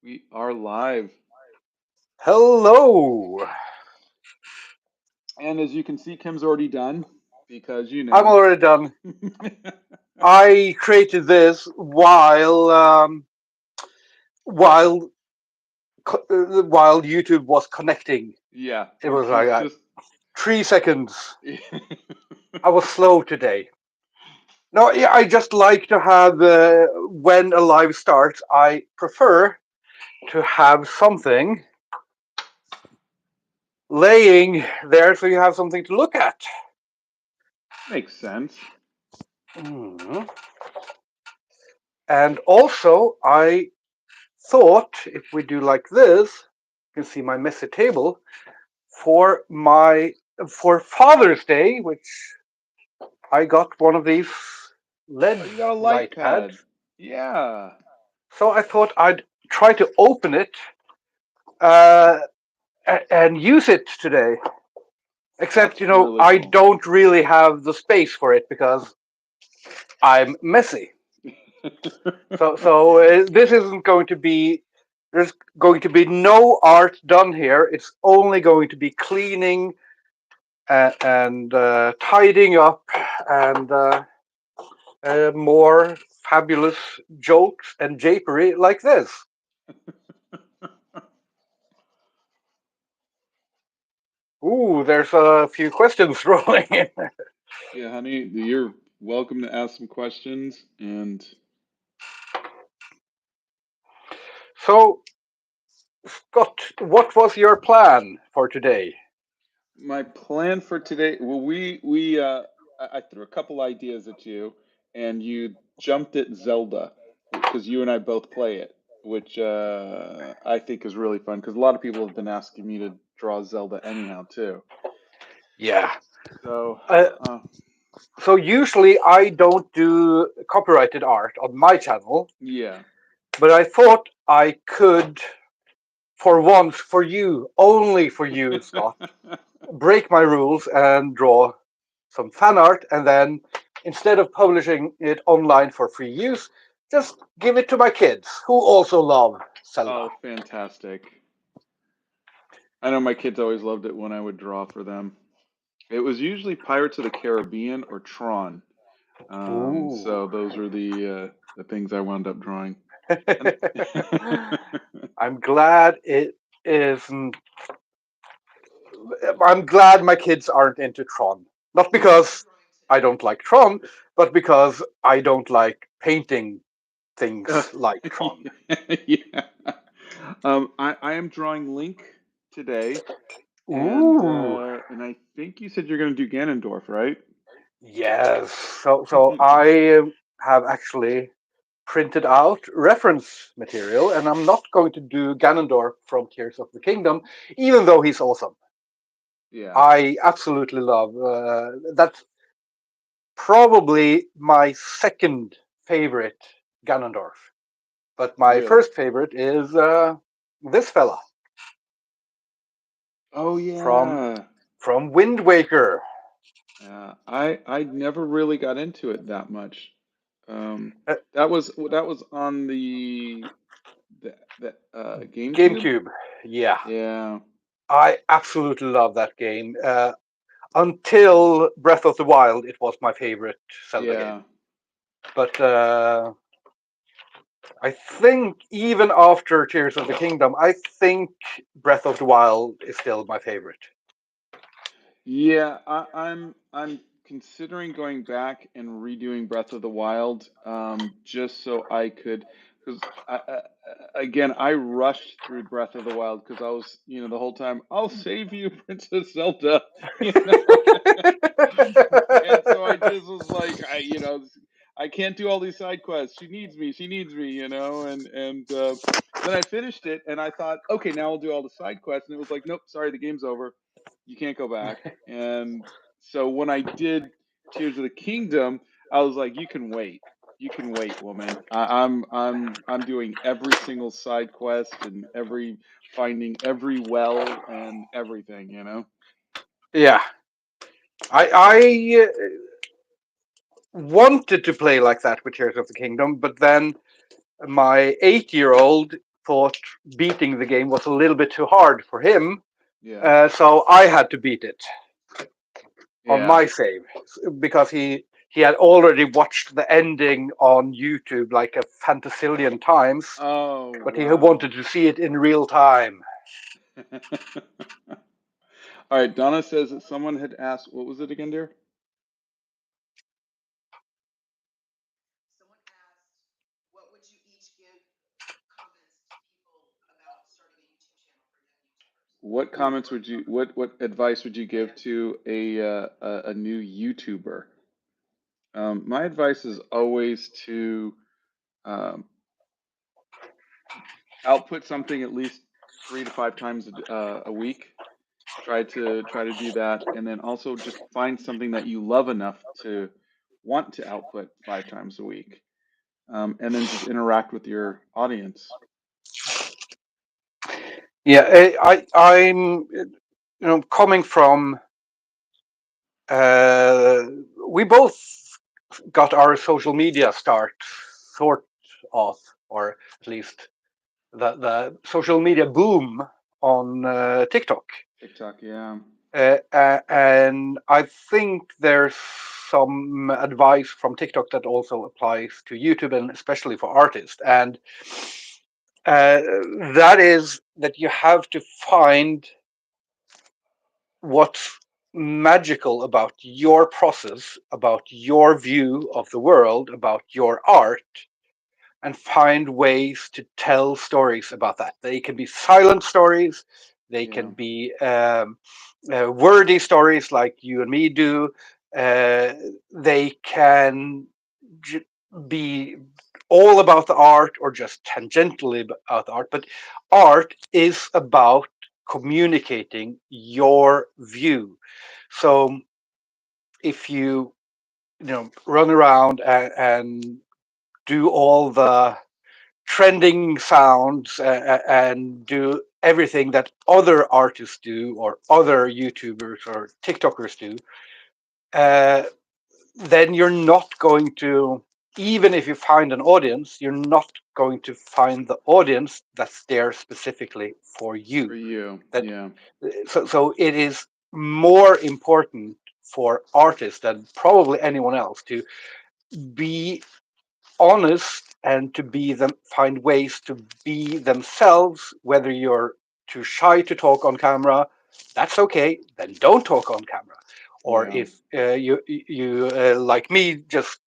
We are live. Hello. And as you can see, Kim's already done because, I'm already done. I created this while while YouTube was connecting. yeah, It was like he's just. 3 seconds. I was slow today. No, yeah, I just like to have when a live starts. I prefer to have something laying there so you have something to look at. Makes sense. Mhm. And also, I thought if we do like this, you can see my messy table for my for Father's Day, which I got one of these Oh, LED you got a light light pads. pad. Yeah. So I thought I'd try to open it uh, and use it today. Except, That's really I cool. don't really have the space for it because I'm messy. So this isn't going to be. There's going to be no art done here. It's only going to be cleaning and tidying up and more fabulous jokes and japery like this. Ooh, there's a few questions rolling in. Yeah, honey, you're welcome to ask some questions. And So, Scott, what was your plan for today? my plan for today, well, I threw a couple ideas at you, and you jumped at Zelda because you and I both play it, which I think is really fun because a lot of people have been asking me to draw Zelda anyhow too. Yeah. So, Uh, uh, so usually I don't do copyrighted art on my channel, yeah. but I thought I could, for once, for you, only for you, Scott, break my rules and draw some fan art, and then instead of publishing it online for free use, just give it to my kids who also love Zelda. Oh, fantastic. I know my kids always loved it when I would draw for them. It was usually Pirates of the Caribbean or Tron. Ooh. So those are the things I wound up drawing. And I'm glad it isn't. I'm glad my kids aren't into Tron. Not because I don't like Tron, but because I don't like painting uh, things like Tron. yeah. I am drawing Link today, Ooh. and I think you said you're going to do Ganondorf, right? Yes. So I have actually printed out reference material, and I'm not going to do Ganondorf from Tears of the Kingdom, even though he's awesome. Yeah. I absolutely love that's probably my second favorite Ganondorf, but my Really? first favorite is this fella Oh from yeah. Wind Waker. I never really got into it that much. Um, Uh, that was on the GameCube. GameCube. Yeah, Yeah. I absolutely love that game. Until Breath of the Wild, it was my favorite Zelda game. Yeah. But I think even after Tears of the Kingdom, I think Breath of the Wild is still my favorite. Yeah, I'm considering going back and redoing Breath of the Wild, just so I could, because again, I rushed through Breath of the Wild because I was, the whole time, I'll save you, Princess Zelda, you know, and so I just was like, I can't do all these side quests. She needs me, and then I finished it and I thought, okay, now I'll do all the side quests, and it was like, nope, sorry, the game's over. You can't go back. And so when I did Tears of the Kingdom, I was like, you can wait. You can wait, woman. I'm doing every single side quest and finding every well and everything. Yeah, I wanted to play like that with Tears of the Kingdom, but then my 8-year-old thought beating the game was a little bit too hard for him, Yeah. so I had to beat it on Yeah. my save because he had already watched the ending on YouTube like a fantasillion times, Oh, but he wow. wanted to see it in real time. All right, Donna says that someone had asked, what was it again, dear? What comments would you, what advice would you give to a new YouTuber? My advice is always to um, output something at least 3 to 5 times a week. Try to do that, and then also just find something that you love enough to want to output 5 times a week, and then just interact with your audience. Yeah, I'm coming from uh, we both got our social media start sort of, or at least the social media boom on TikTok. TikTok, yeah, And I think there's some advice from TikTok that also applies to YouTube and especially for artists. And uh, that is that you have to find what's magical about your process, about your view of the world, about your art, and find ways to tell stories about that. They can be silent stories, they yeah, can be wordy stories like you and me do. They can be all about the art or just tangentially about the art, but art is about communicating your view. So if you run around and do all the trending sounds and do everything that other artists do or other YouTubers or TikTokers do, uh, then you're not going to, even if you find an audience, you're not going to find the audience that's there specifically for for you. you, That yeah, so it is more important for artists than probably anyone else to be honest and to be them find ways to be themselves, whether you're too shy to talk on camera, that's okay, then don't talk on camera. Or yeah, if you like me just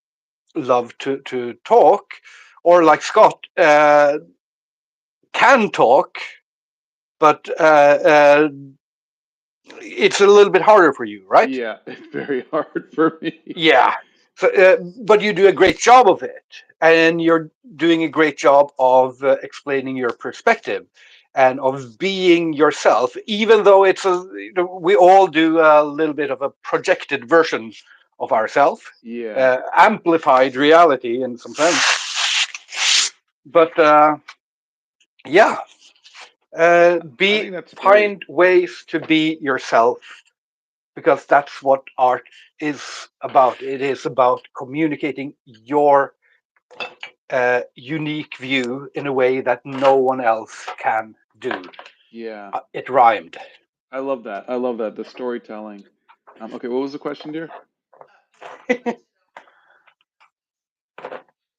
love to talk, or like Scott can talk, but it's a little bit harder for you, right? yeah. It's very hard for me. Yeah. So, but you do a great job of it, and you're doing a great job of explaining your perspective and of being yourself. Even though we all do a little bit of a projected version of ourselves, Yeah, amplified reality in some sense. But yeah, I be think that's great. find ways to be yourself because that's what art is about. It is about communicating your unique view in a way that no one else can do. Yeah, It rhymed. I love that. I love that. The storytelling. Okay, what was the question, dear?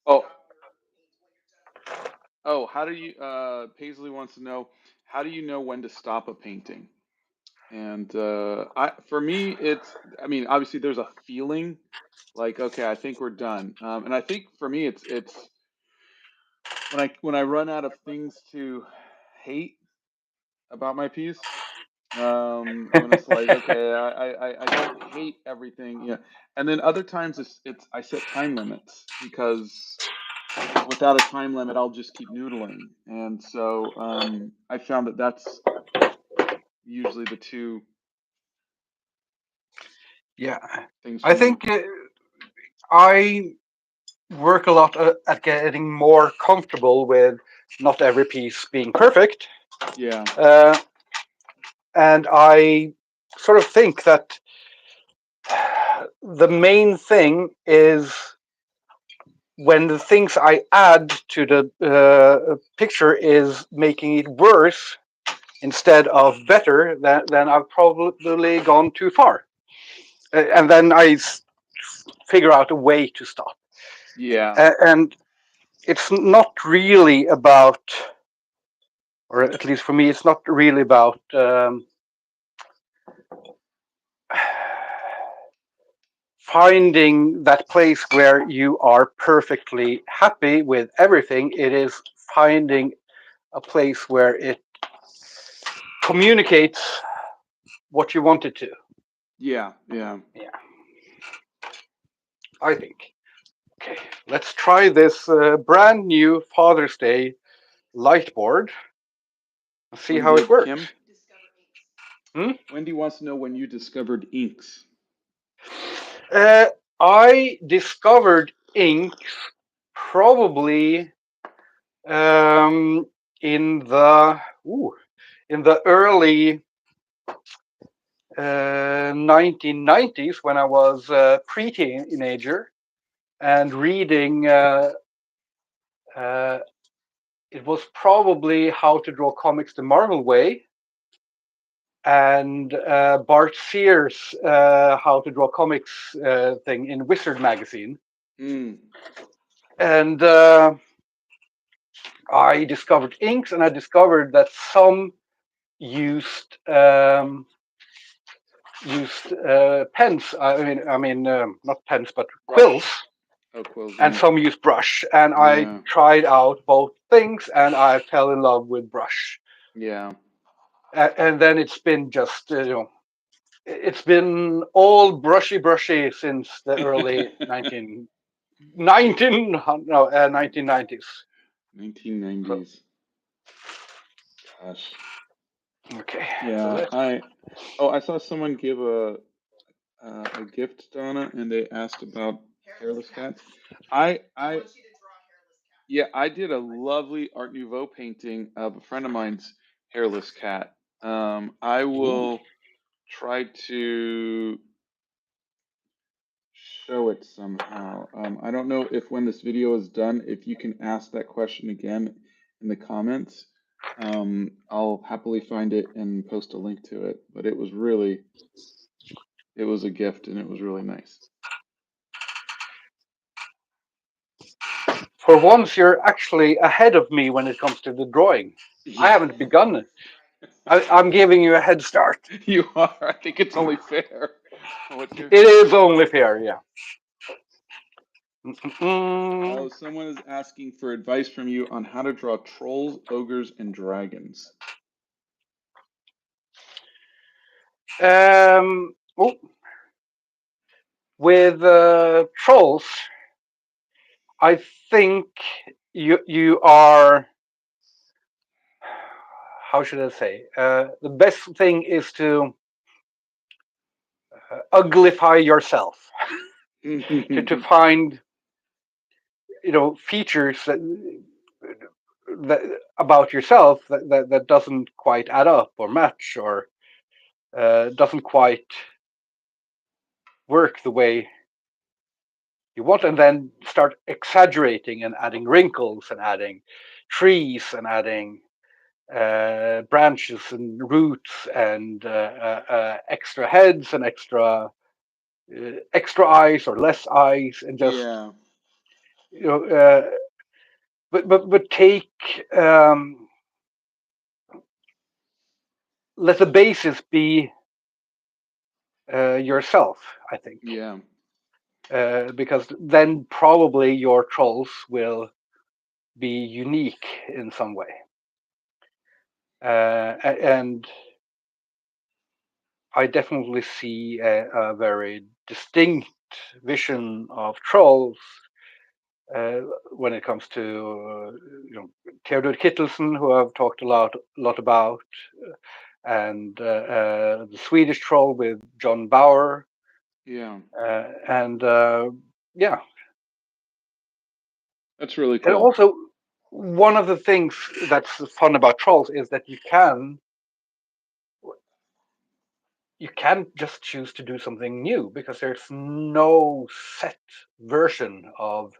Oh, oh, how do you, Paisley wants to know, how do you know when to stop a painting? And for me, I mean, obviously there's a feeling like, okay, I think we're done. And I think for me, it's when I run out of things to hate about my piece, when it's like, okay, I don't hate everything, yeah. And then other times it's I set time limits because without a time limit, I'll just keep noodling. And so I found that that's usually the two Yeah, things I for me. think I work a lot at getting more comfortable with not every piece being perfect, Yeah, uh, and I sort of think that the main thing is when the things I add to the picture is making it worse instead of better, then I've probably gone too far. And then figure out a way to stop. Yeah. And it's not really about, or at least for me, it's not really about finding that place where you are perfectly happy with everything. It is finding a place where it communicates what you want it to. Yeah. Yeah. Yeah, I think. Okay, let's try this brand new Father's Day light board and see When how it did works. Kim? Hmm? Wendy wants to know when you discovered inks. Uh, I discovered inks probably um, in the in the early 1990s when I was a pre-teenager and reading. Uh, it was probably How to Draw Comics the Marvel Way and Bart Sears' How to Draw Comics thing in Wizard magazine. Mm. And I discovered inks, and I discovered that some used pens. Not pens, but quills, Brush. Oh, quills. and Yeah. some used brush. And I Yeah. tried out both things, and I fell in love with brush. Yeah. And then it's been just it's been all brushy since the early 1990s. So 1990s. Gosh. okay, so Yeah. let's. I saw someone give a gift, Donna, and they asked about hairless cats. I Yeah, I did a lovely Art Nouveau painting of a friend of mine's hairless cat. I Ooh. will try to show it somehow. I don't know if when this video is done, if you can ask that question again in the comments. I'll happily find it and post a link to it. But it was a gift and it was really nice. For once, you're actually ahead of me when it comes to the drawing. I Yeah, haven't begun. I'm giving you a head start. you are. I think it's only fair. What's your? It is only fair, yeah. Mm. Oh, someone is asking for advice from you on how to draw trolls, ogres, and dragons. Oh, with trolls, I think you are. How should I say? The best thing is to uglify yourself, to find features that about yourself that doesn't quite add up or match or doesn't quite work the way you want, and then start exaggerating and adding wrinkles and adding trees and adding branches and roots and extra heads and extra eyes or less eyes, and just Yeah, you know uh, but take let the basis be yourself, I think, yeah, because then probably your trolls will be unique in some way. And I definitely see a very distinct vision of trolls uh, when it comes to Theodor Kittelsen, who I've talked a lot about, and the Swedish troll with John Bauer, yeah. and yeah, That's really and cool. also one of the things that's fun about trolls is that you can just choose to do something new because there's no set version of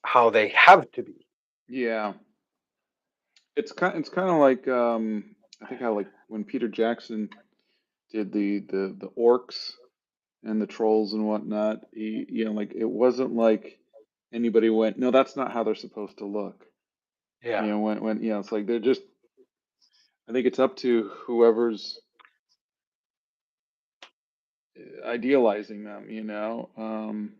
how they have to be. Yeah, it's kind of like I think how like when Peter Jackson did the orcs and the trolls and whatnot. Like it wasn't like anybody went, no, that's not how they're supposed to look. Yeah. When it's like they're just. I think it's up to whoever's idealizing them.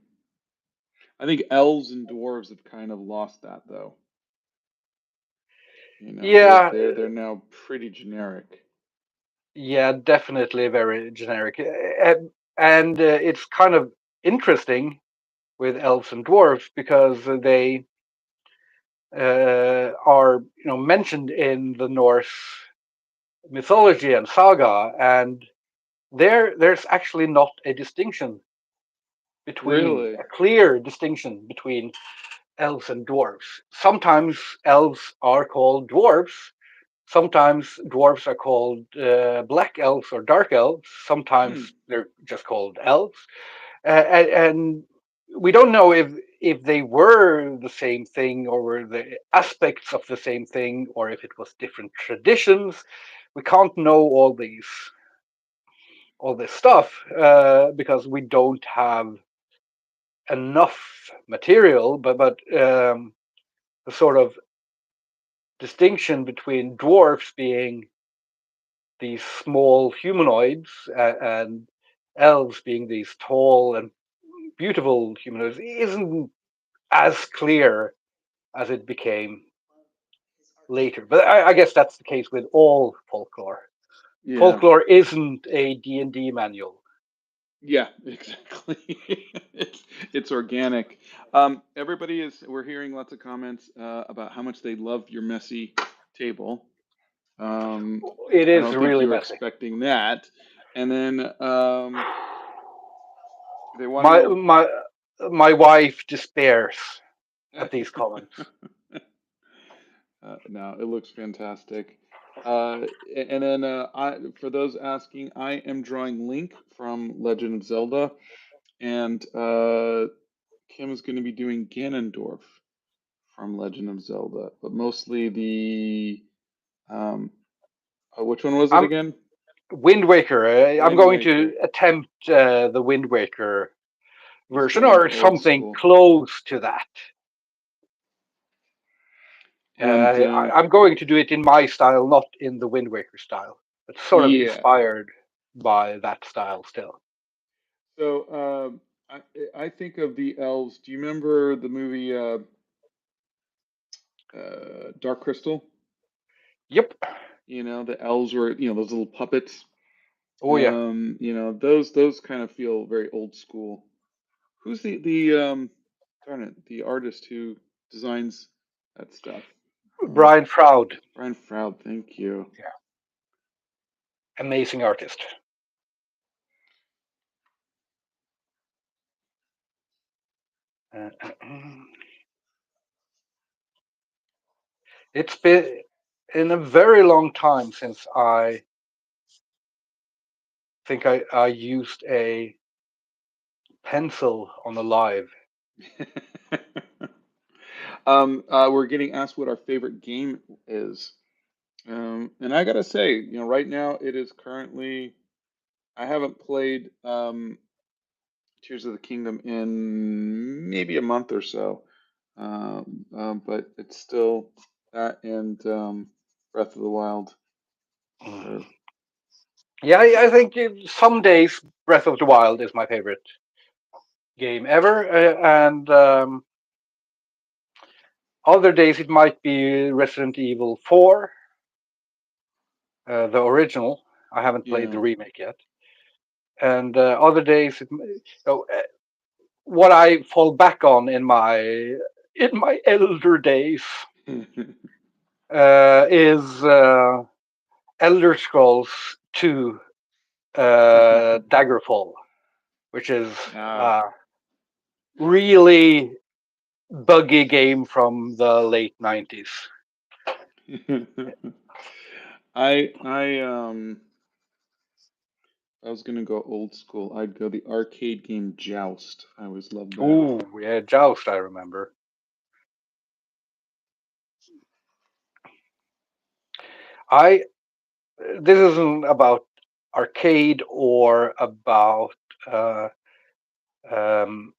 I think elves and dwarves have kind of lost that though. Yeah, They're now pretty generic. yeah, definitely very generic. And it's kind of interesting with elves and dwarves because they are mentioned in the Norse mythology and saga, and there's actually not Really? a clear distinction between elves and dwarves. Sometimes elves are called dwarves. Sometimes dwarves are called black elves or dark elves. Hmm. Sometimes they're just called elves. And we don't know if they were the same thing or were the aspects of the same thing or if it was different traditions. We can't know all this stuff because we don't have enough material. But the sort of distinction between dwarfs being these small humanoids and elves being these tall and beautiful humanoids isn't as clear as it became later. But I guess that's the case with all folklore. Yeah. Folklore isn't a D&D manual. Yeah, exactly. It's organic. We're hearing lots of comments about how much they love your messy table. Um, It I is don't think really you were messy. expecting that. And then they want to My know. my my wife despairs at these comments. No, it looks fantastic. And then for those asking, I am drawing Link from Legend of Zelda, and Kim is going to be doing Ganondorf from Legend of Zelda, but mostly the um, which one was it I'm again? Wind Waker. I'm Wind going to Waker. attempt the Wind Waker He's version going or old something school, close to that. and I'm going to do it in my style, not in the Wind Waker style. It's sort of yeah. inspired by that style still. So I think of the elves. Do you remember the movie Dark Crystal? Yep. The elves were those little puppets. Oh yeah. Those kind of feel very old school. Who's the darn it, the artist who designs that stuff? Um, Brian Froud, Brian Froud, thank you. yeah, amazing artist. It's been in a very long time since I think I used a pencil on a live. We're getting asked what our favorite game is. And I gotta say, right now it is currently, I haven't played Tears of the Kingdom in maybe a month or so. But it's still that and Breath of the Wild. Mm. Or, Yeah, I think some days Breath of the Wild is my favorite game ever, and other days it might be Resident Evil 4, the original. I haven't played the yeah. remake yet, and other days what I fall back on in my elder days is Elder Scrolls 2 Daggerfall, which is Ah. a really buggy game from the late 90s. I was gonna go old school. I'd go the arcade game Joust. I always loved that. Ooh, yeah, Joust, I remember. I this isn't about arcade or about uh, um,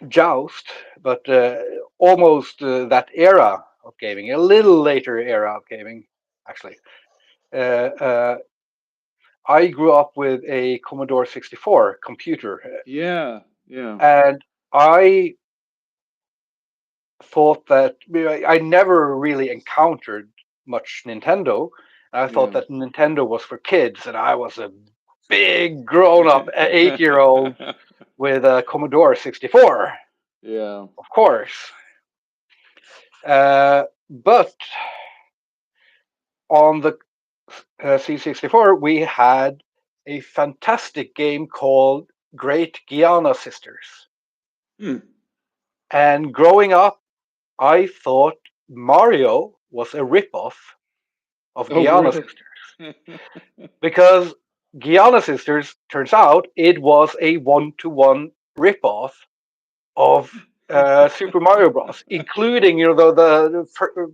Joust, but almost that era of gaming, a little later era of gaming, actually. Uh, uh, I grew up with a Commodore 64 computer, Yeah, yeah, and I thought that I never really encountered much Nintendo. I thought yeah. that Nintendo was for kids, and I was a big grown-up 8-year-old with a Commodore 64, Yeah. of course. But on the C64, we had a fantastic game called Great Guiana Sisters. Hmm. And growing up, I thought Mario was a ripoff of Oh, Guiana really? Sisters because Guiana Sisters turns out it was a one-to-one ripoff of Super Mario Bros., including the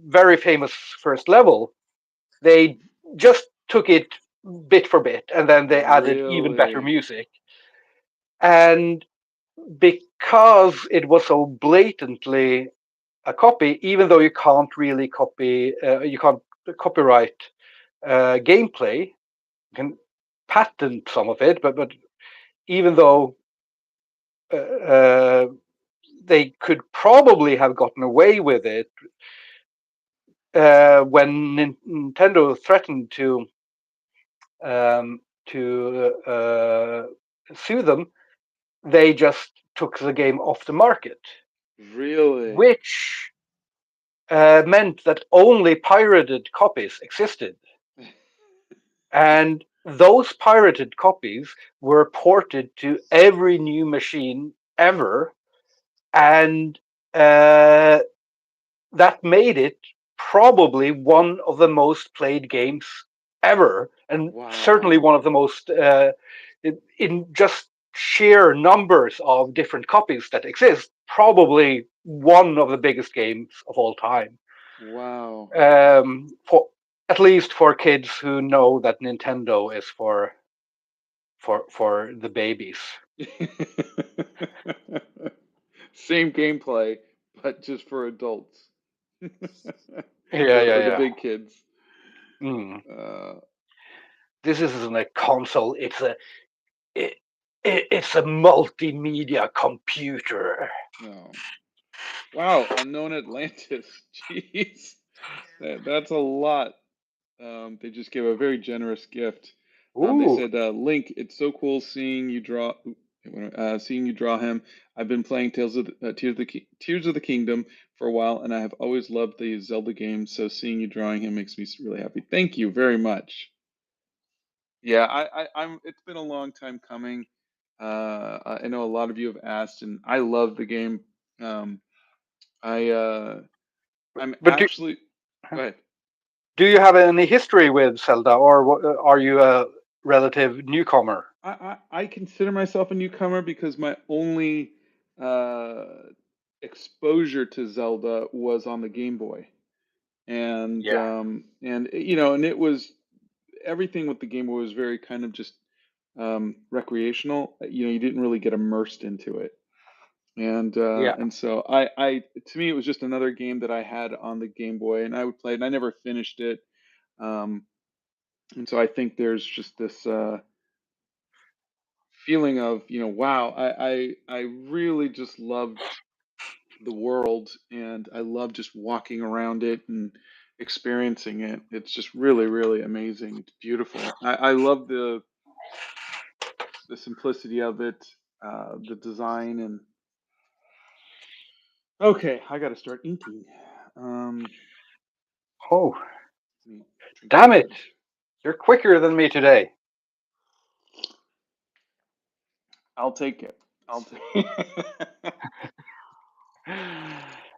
very famous first level. They just took it bit for bit, and then they added even better Really? music. And because it was so blatantly a copy, even though you can't really you can't copyright gameplay, you can patent some of it, but even though uh, uh, they could probably have gotten away with it when Nintendo threatened um, to sue them, they just took the game off the market, Really? which meant that only pirated copies existed. And those pirated copies were ported to every new machine ever. And uh, that made it probably one of the most played games ever. And certainly Wow. one of the most, in just sheer numbers of different copies that exist, probably one of the biggest games of all time. Wow. For at least for kids who know that Nintendo is for the babies. Same gameplay, but just for adults. Yeah, or yeah, or the yeah. big kids. Mm. Uh, This isn't a console. It, it's a multimedia computer. no. Wow, Unknown Atlantis. Jeez. That's a lot. They just gave a very generous gift. They Ooh. said, "Link, it's so cool seeing you draw, seeing you draw him. I've been playing Tears of the Kingdom for a while, and I have always loved the Zelda games. So seeing you drawing him makes me really happy. Thank you very much." Yeah, I'm. It's been a long time coming. I know a lot of you have asked, and I love the game. Um, I'm But actually. Go ahead. do you have any history with Zelda, or are you a relative newcomer? I consider myself a newcomer because my only uh, exposure to Zelda was on the Game Boy, Yeah, and you know, and it was everything with the Game Boy was very kind of just recreational. You know, you didn't really get immersed into it, yeah. and so to me, it was just another game that I had on the Game Boy, and I would play it, and I never finished it. Um, and so I think there's just this. Feeling of wow, I really just loved the world, and I love just walking around it and experiencing it. It's just really really amazing. It's beautiful. I love the simplicity of it, the design, and okay, I got to start inking. um Oh, Let me drink my damn it! beverage. You're quicker than me today. I'll take it. I'll take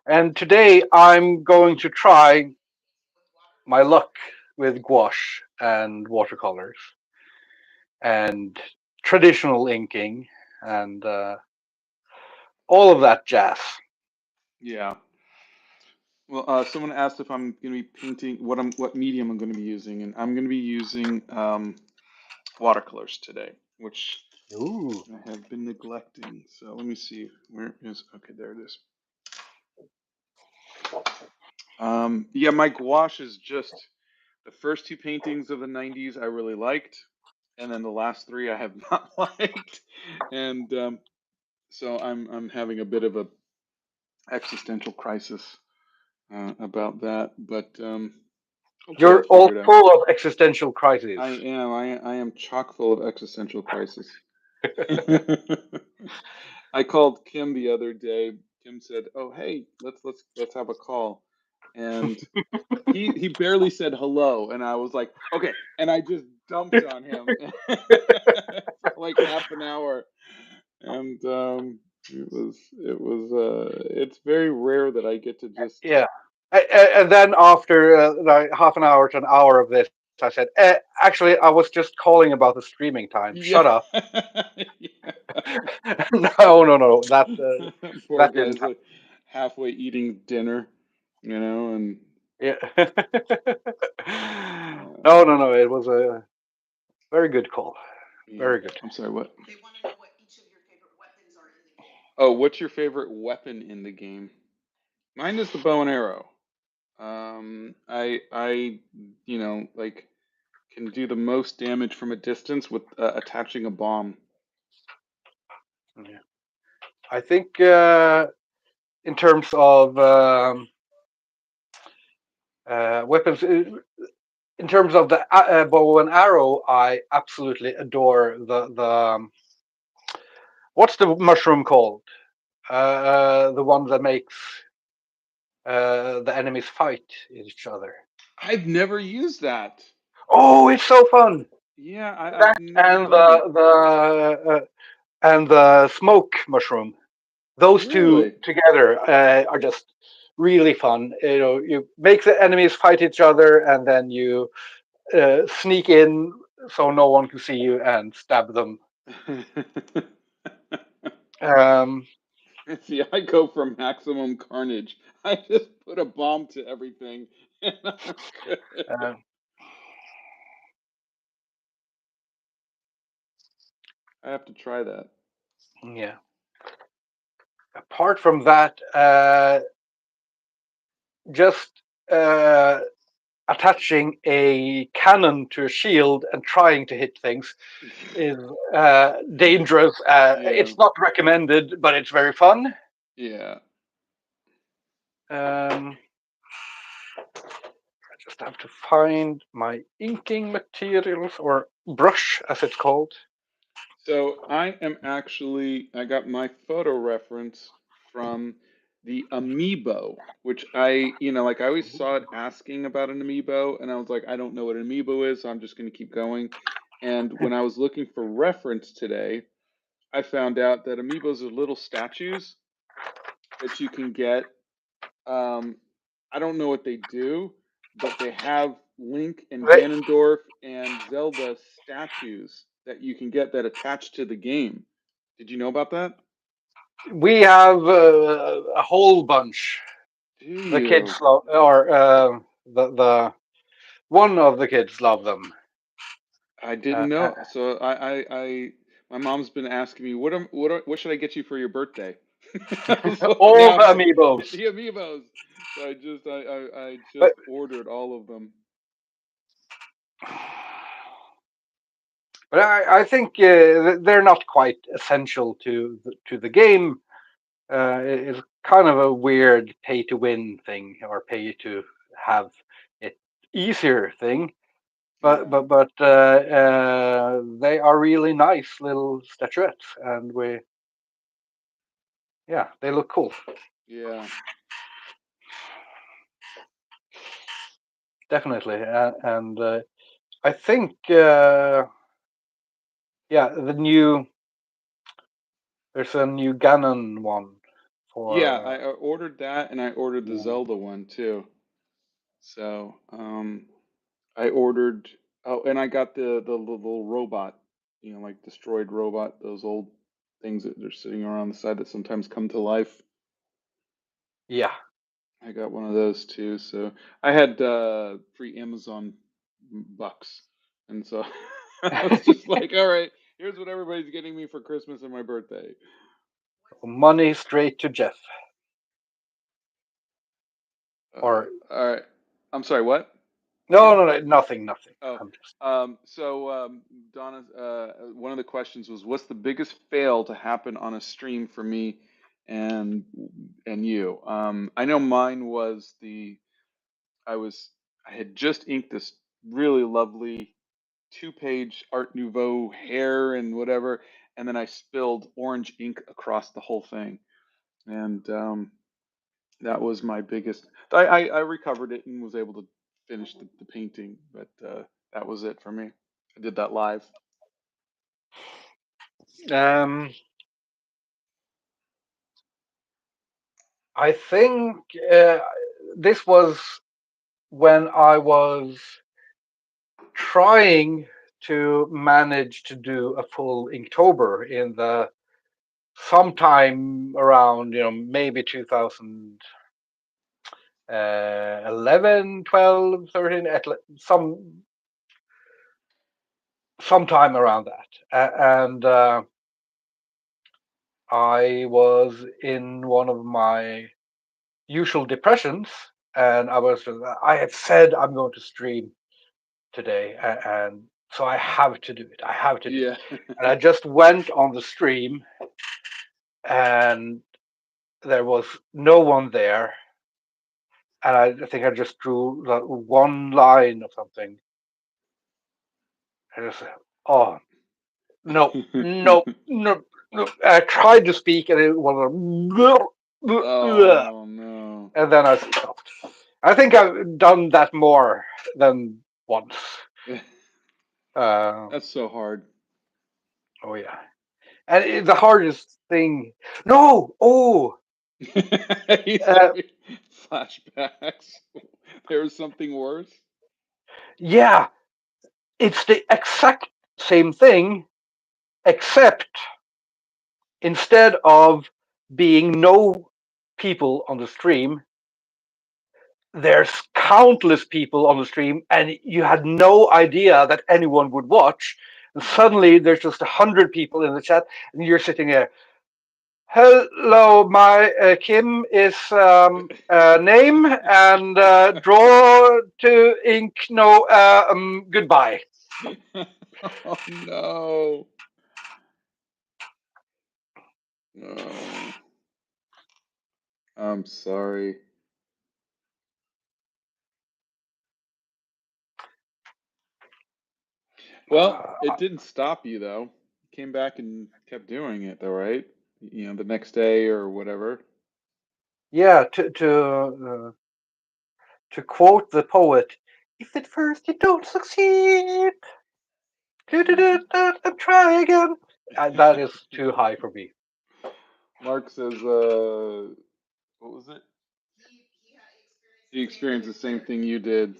And today I'm going to try my luck with gouache and watercolors and traditional inking and all of that jazz. yeah. Well, someone asked if I'm going to be painting what medium I'm going to be using, and I'm going to be using watercolors today, which Ooh. I have been neglecting. So let me see. Where is? Okay, there it is. Yeah, my gouache is just the first two paintings of the '90s I really liked, and then the last three I have not liked, and so I'm having a bit of a existential crisis about that, but hopefully I'll You're all figure it out. full of existential crises. I am chock full of existential crisis. I called Kim the other day. Kim said, "Oh, hey, let's have a call," and he barely said hello, and I was like, "Okay," and I just dumped on him for like half an hour, and it's very rare that I get to just Yeah. And then after like half an hour to an hour of this, I said, actually, I was just calling about the streaming time. Shut yeah. up. Yeah. No, no, no. Poor That didn't guy's happen. like halfway eating dinner, and Yeah. uh, No, no, no. It was a very good call. yeah. Very good. I'm sorry, what? They want to know what each of your favorite weapons are in the game. Oh, what's your favorite weapon in the game? Mine is the bow and arrow. I like can do the most damage from a distance with attaching a bomb. Yeah. I think in terms of weapons, in terms of the bow and arrow, I absolutely adore the what's the mushroom called? The one that makes the enemies fight each other. I've never used that. Oh, it's so fun! Yeah, I've That never and done it. the smoke mushroom. Those two Really? together are just really fun. You know, you make the enemies fight each other, and then you sneak in so no one can see you and stab them. Um, See, I go for maximum carnage. I just put a bomb to everything, and I'm good. uh, I have to try that. yeah. Apart from that, just attaching a cannon to a shield and trying to hit things is dangerous. Yeah, It's not recommended, but it's very fun. yeah. Um, I just have to find my inking materials or brush, as it's called. So I got my photo reference from the amiibo, which like I always saw it asking about an amiibo, and I was like, I don't know what an amiibo is, so I'm just going to keep going. And when I was looking for reference today, I found out that amiibos are little statues that you can get. Um, I don't know what they do, but they have Link and They, Ganondorf and Zelda statues that you can get that attach to the game. Did you know about that? we have a whole bunch. Do The kids you? love, or the one of the kids love them. I Uh, didn't uh, know. So my mom's been asking me what should I get you for your birthday? I was looking all the after the amiibos. amiibos. So I But just ordered all of them. but I think they're not quite essential to the game. It's kind of a weird pay to win thing or pay to have it easier thing. Yeah. But they are really nice little statuettes, and they look cool. Yeah. Definitely, and I think the new there's a new Ganon one Yeah, for I ordered that and I ordered the yeah. Zelda one too. So, I ordered oh, and I got the little robot, like destroyed robot, those old things that are sitting around the side that sometimes come to life. Yeah. I got one of those too. So I had free Amazon bucks, and so I was just like, all right, here's what everybody's getting me for Christmas and my birthday. Money straight to Jeff. Or All right. I'm sorry. What? no, Again? no, no, nothing, nothing. Oh, I'm just Donna, one of the questions was, what's the biggest fail to happen on a stream for me and and you? I know mine was I was I had just inked this really lovely two-page Art Nouveau hair and whatever, and then I spilled orange ink across the whole thing, and that was my biggest. I recovered it and was able to finish the painting, but that was it for me. I did that live. um I think uh, this was when I was trying to manage to do a full Inktober in the sometime around, maybe 2011, 12, 13, sometime around that. And I was in one of my usual depressions, and I had said I'm going to stream today, and so I have to do it. I have to do it. Yeah. And I just went on the stream, and there was no one there. And I think I just drew one line or something. I just said, oh, no, no, no, no. I tried to speak, and it was, Oh no. and then I stopped. I think I've done that more than once. Uh, That's so hard. oh yeah, and the hardest thing. No, oh, He's uh, having flashbacks. There was something worse. yeah, it's the exact same thing, except instead of being no people on the stream, there's countless people on the stream, and you had no idea that anyone would watch. And suddenly, there's just 100 people in the chat, and you're sitting there. Hello, my Kim is name and draw to ink. No, goodbye. Oh no. No. I'm sorry. Well, Uh, it didn't stop you though. You came back and kept doing it though, right? The next day or whatever. yeah, to quote the poet, if at first you don't succeed, and try again. That is too high for me. Mark says, what was it? He experienced the same thing you did.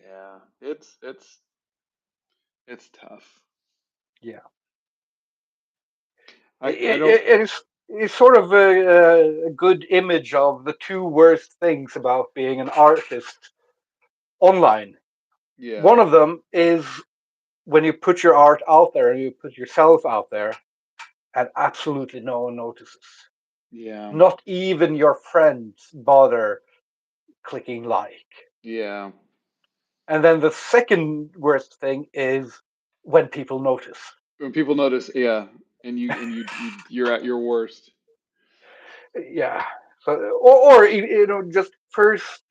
Yeah, it's tough. Yeah, I don't. it's sort of a good image of the two worst things about being an artist online. Yeah, One of them is when you put your art out there and you put yourself out there, and absolutely no one notices. yeah, Not even your friends bother clicking like. yeah. And then the second worst thing is when people notice. When people notice, yeah, you're at your worst. Yeah. So, or just first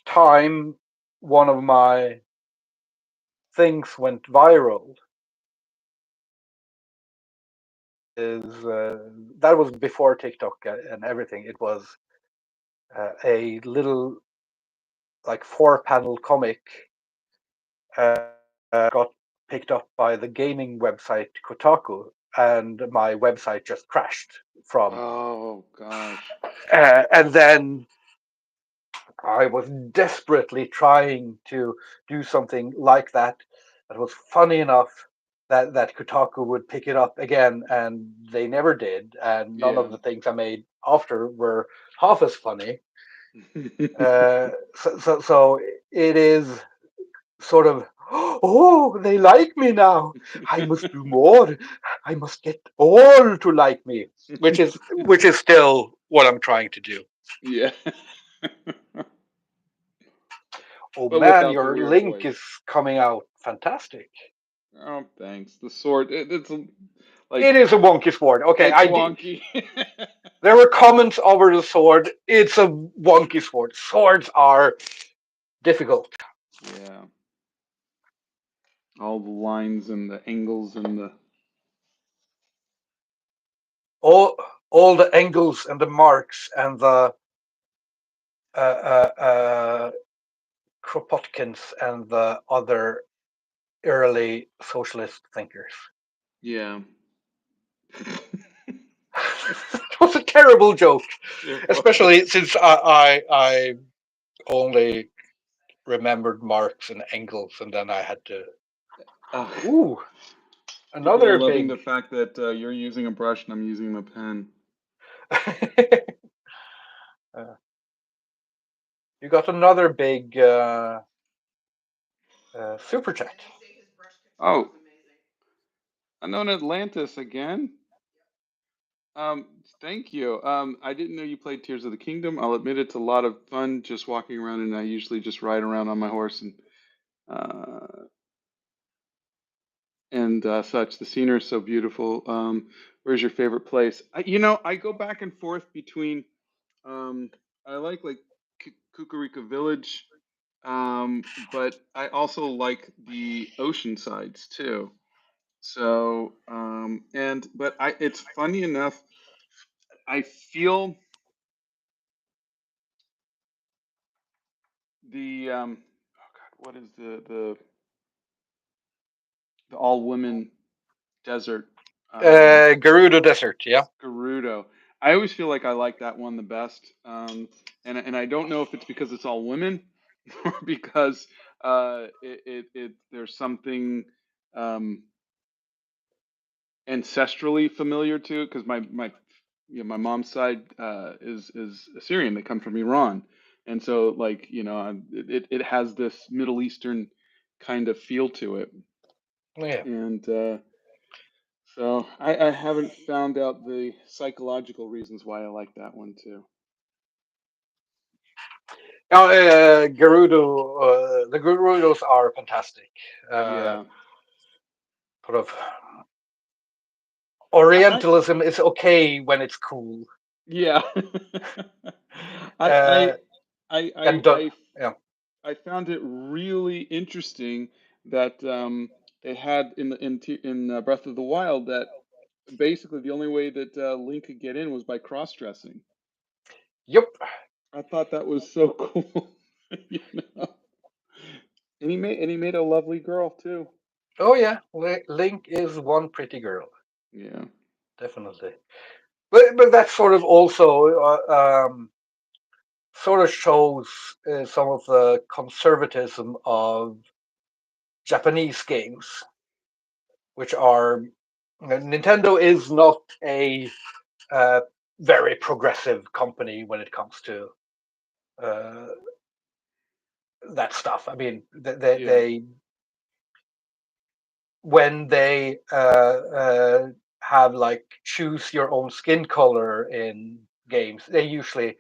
time one of my things went viral is that was before TikTok and everything. It was a little like four-panel comic got picked up by the gaming website Kotaku, and my website just crashed from. Oh gosh. And then I was desperately trying to do something like that that was funny enough, that Kotaku would pick it up again, and they never did. And none Yeah. of the things I made after were half as funny. So it is sort of, oh, they like me now. I must do more. I must get all to like me, which is still what I'm trying to do. Yeah. Oh But man, without the your weird link is voice. coming out fantastic. Oh, thanks. The sword, it's It like, is a wonky sword. Okay, it's I did. wonky. There were comments over the sword. It's a wonky sword. Swords are difficult. Yeah. All the lines and the angles and the, All all the angles and the marks and the uh, uh, Kropotkins and the other early socialist thinkers. yeah. It was a terrible joke, It was. especially since I only remembered Marx and Engels, and then I had to. Uh, Ooh, People are another loving big. the fact that you're using a brush and I'm using the pen. uh, you got another big super chat. Oh, unknown Atlantis again. Thank you. I didn't know you played Tears of the Kingdom. I'll admit it's a lot of fun just walking around, and I usually just ride around on my horse uh, and such. The scenery is so beautiful. Where's your favorite place? I go back and forth between. Um, I like Kukarika Village, but I also like the ocean sides too. So, but it's funny enough. I feel oh God, what is the all women desert? Gerudo Desert, yeah. Gerudo. I always feel like I like that one the best, and I don't know if it's because it's all women or because there's something um, ancestrally familiar to it. Because my mom's side is Assyrian. They come from Iran, and so like it has this Middle Eastern kind of feel to it, Yeah. and so I haven't found out the psychological reasons why I like that one too. Now, the Gerudos are fantastic. Uh, Yeah. sort of I Orientalism is okay when it's cool. yeah. I Uh, I I and I do, I yeah. I found it really interesting that they had in Breath of the Wild that basically the only way that Link could get in was by cross-dressing. Yep. I thought that was so cool. you know? And he made a lovely girl too. Oh yeah. Link is one pretty girl, Yeah. definitely. But that sort of also sort of shows some of the conservatism of Japanese games, which are Nintendo is not a uh, very progressive company when it comes to uh, that stuff. I mean, Yeah. when they have like choose your own skin color in games, they usually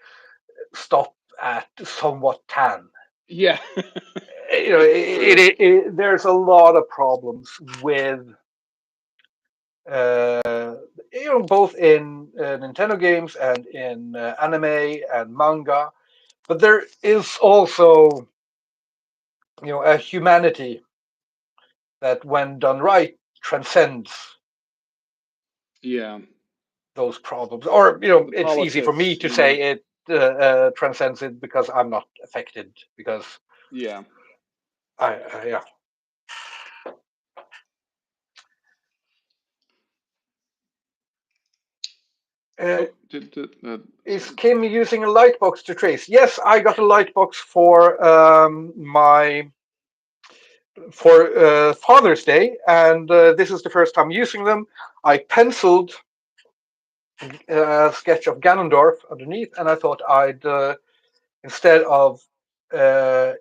stop at somewhat tan. Yeah. You know, It's true. there's a lot of problems with both in Nintendo games and in anime and manga. But there is also a humanity that, when done right, transcends Yeah. those problems. Or The it's easy for me politics, to say it transcends it because I'm not affected. Because Yeah. yeah. Uh, Oh, is Kim using a lightbox to trace? Yes, I got a lightbox for my for Father's Day, and this is the first time using them. I penciled a sketch of Ganondorf underneath, and I thought I'd instead of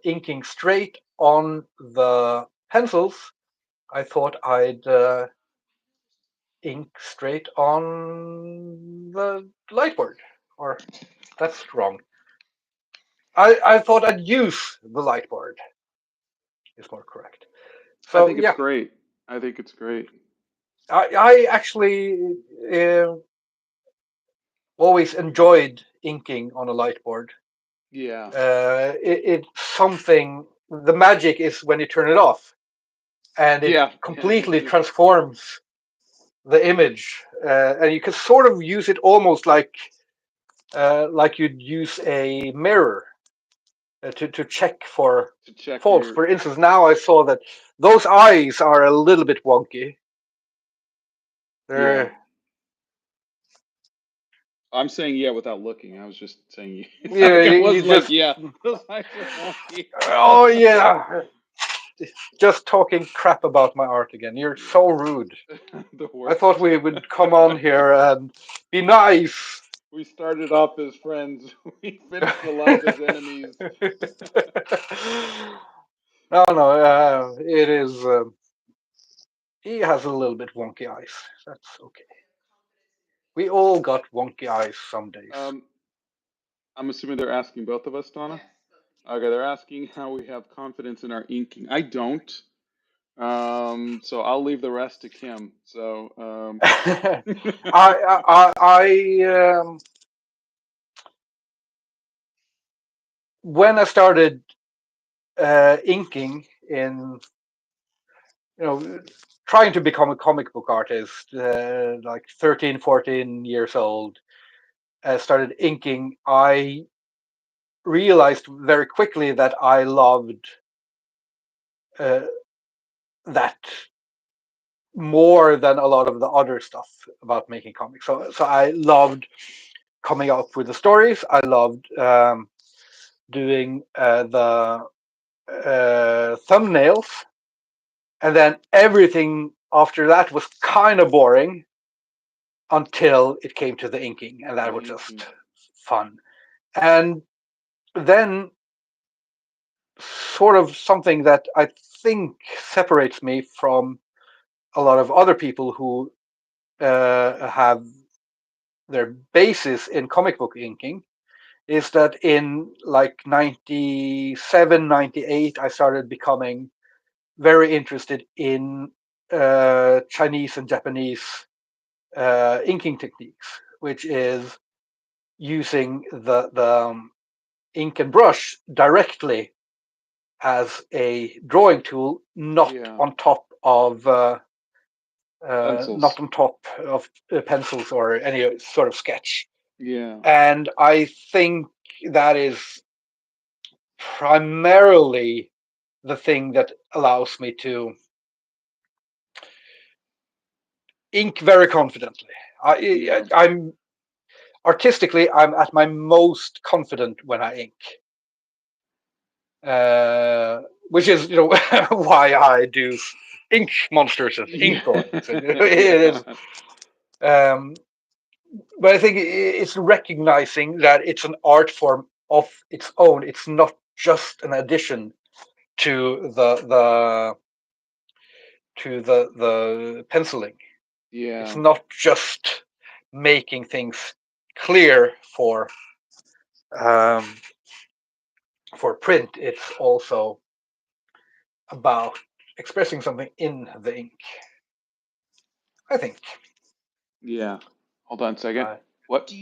inking straight on the pencils, I thought I'd ink straight on the lightboard. Or that's wrong. I thought I'd use the lightboard is more correct. I So think it's yeah, great. I think it's great. I actually uh, always enjoyed inking on a lightboard. Yeah. It's something. The magic is when you turn it off, and it Yeah. completely transforms the image, and you can sort of use it almost like you'd use a mirror to check for To check faults. your. For instance, now I saw that those eyes are a little bit wonky. Yeah. They're I'm saying yeah without looking. I was just saying it's not yeah, like I you was like just yeah. Those eyes are wonky. oh yeah, just talking crap about my art again. You're so rude. The I worst. thought we would come on here and be nice. We started off as friends. We finished the life as enemies. No, no, it is. He has a little bit wonky eyes. That's okay. We all got wonky eyes some days. Um, I'm assuming they're asking both of us, Donna. Okay, they're asking how we have confidence in our inking. I don't. So I'll leave the rest to Kim. So, I when I started inking in, you know, trying to become a comic book artist, like 13, 14 years old, started inking, I realized very quickly that I loved uh, that more than a lot of the other stuff about making comics. So I loved coming up with the stories. I loved doing the thumbnails, and then everything after that was kind of boring until it came to the inking, and that the was just inking. fun. And then sort of something that I think separates me from a lot of other people who have their basis in comic book inking is that in like 97, 98, I started becoming very interested in Chinese and Japanese inking techniques, which is using the ink and brush directly as a drawing tool, Yeah. not Pencils. on top of pencils or any sort of sketch. Yeah. And I think that is primarily the thing that allows me to ink very confidently. Yeah. I'm artistically, I'm at my most confident when I ink, uh, which is, you know, why I do ink monsters as ink Yeah. drawings. It is, Yeah. um, but I think it's recognizing that it's an art form of its own. It's not just an addition to the penciling. It's Yeah. not just making things clear um, for print. It's also about expressing something in the ink. I think. Yeah. Hold on a second. Uh, What? Do